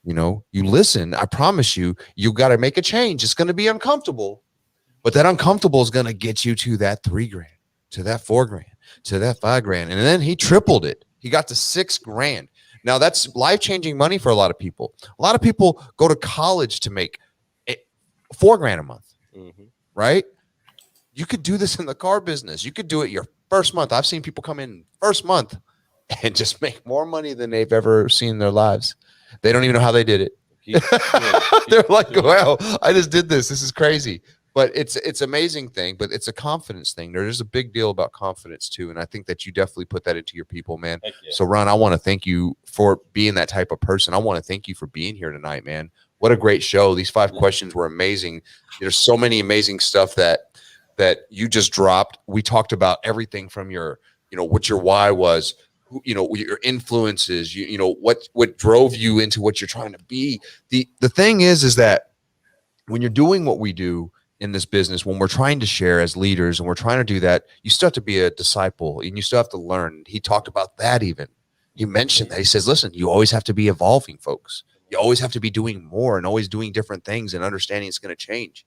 you listen. I promise you got to make a change. It's going to be uncomfortable, but that uncomfortable is going to get you to that $3,000, to that $4,000, to that $5,000, and then he tripled it. He got to $6,000. Now that's life-changing money for a lot of people. A lot of people go to college to make $4,000 a month, right? You could do this in the car business. You could do it your first month. I've seen people come in first month and just make more money than they've ever seen in their lives. They don't even know how they did it. They're like, wow, I just did this. This is crazy. But it's amazing thing, but it's a confidence thing. There's a big deal about confidence too. And I think that you definitely put that into your people, man. Yeah. So Ron, I want to thank you for being that type of person. I want to thank you for being here tonight, man. What a great show. These 5 questions were amazing. There's so many amazing stuff that you just dropped. We talked about everything from your, what your why was, your influences, what drove you into what you're trying to be. The thing is that when you're doing what we do in this business, when we're trying to share as leaders and we're trying to do that, you still have to be a disciple and you still have to learn. He talked about that even. He mentioned that. He says, listen, you always have to be evolving, folks. You always have to be doing more and always doing different things and understanding it's going to change.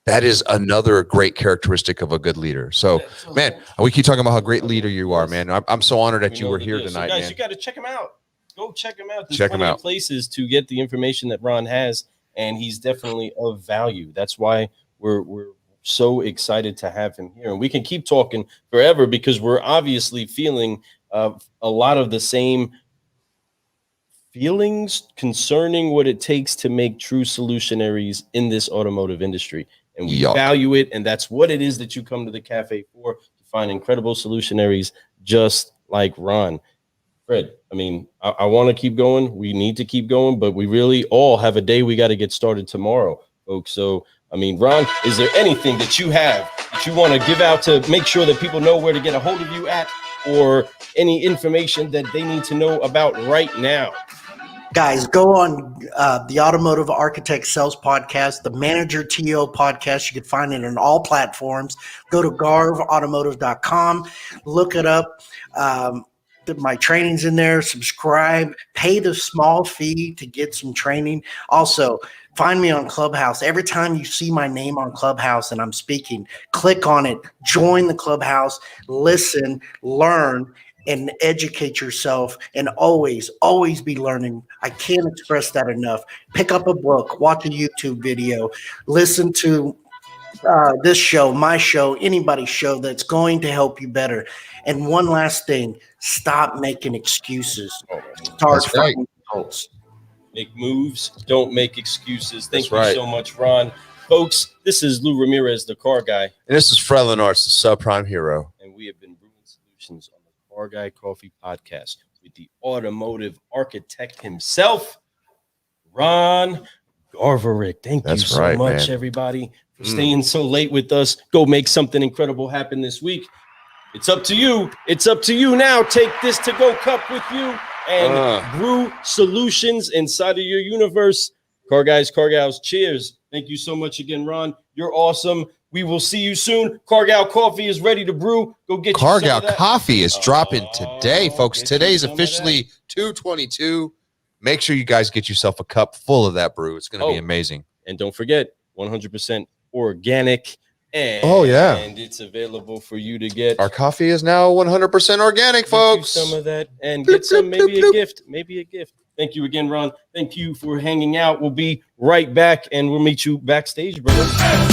That is another great characteristic of a good leader. So, man, we keep talking about how great leader you are, man. I'm so honored that you were here tonight, guys, man. You got to check him out. Go check him out. There's plenty of places to get the information that Ron has, and he's definitely of value. That's why we're so excited to have him here, and we can keep talking forever because we're obviously feeling a lot of the same feelings concerning what it takes to make true solutionaries in this automotive industry, and we value it, and that's what it is that you come to the cafe for, to find incredible solutionaries just like Ron. Fred, I mean, I want to keep going. We need to keep going, but we really all have a day we got to get started tomorrow, folks. So I mean, Ron, is there anything that you have that you want to give out to make sure that people know where to get a hold of you at, or any information that they need to know about right now? Guys, go on the Automotive Architect Sales Podcast, the Manager T.O podcast. You can find it on all platforms. Go to garvautomotive.com, look it up. My training's in there. Subscribe, pay the small fee to get some training. Also, find me on Clubhouse. Every time you see my name on Clubhouse and I'm speaking, click on it, join the Clubhouse, listen, learn, and educate yourself, and always be learning. I can't express that enough. Pick up a book, watch a YouTube video, listen to this show, my show, anybody's show that's going to help you better. And one last thing, stop making excuses. Start That's right. finding results. Make moves, don't make excuses. Thank That's you right. so much, Ron. Folks, this is Lou Ramirez, the car guy, And this is Frelin Arts, the subprime hero. and we have been brewing solutions on the Car Guy Coffee Podcast with the automotive architect himself, Ron Garverick. Thank you That's so right, much, man. everybody, for staying so late with us. Go make something incredible happen this week. It's up to you. It's up to you now. Take this to-go cup with you and brew solutions inside of your universe. Car guys, car gals, cheers. Thank you so much again, Ron. You're awesome. We will see you soon. Cargal Coffee is ready to brew. Go get you some Cargal of that. Coffee is dropping today, folks. Get you Today's some of officially 2/22. Make sure you guys get yourself a cup full of that brew. It's going to be Oh. amazing. And don't forget, 100% organic. And Oh, yeah. And it's available for you to get. Our coffee is now 100% organic, Get you folks. some of that and Bloop, get some, bloop, maybe bloop, a gift. Maybe a gift. Thank you again, Ron. Thank you for hanging out. We'll be right back and we'll meet you backstage, brother.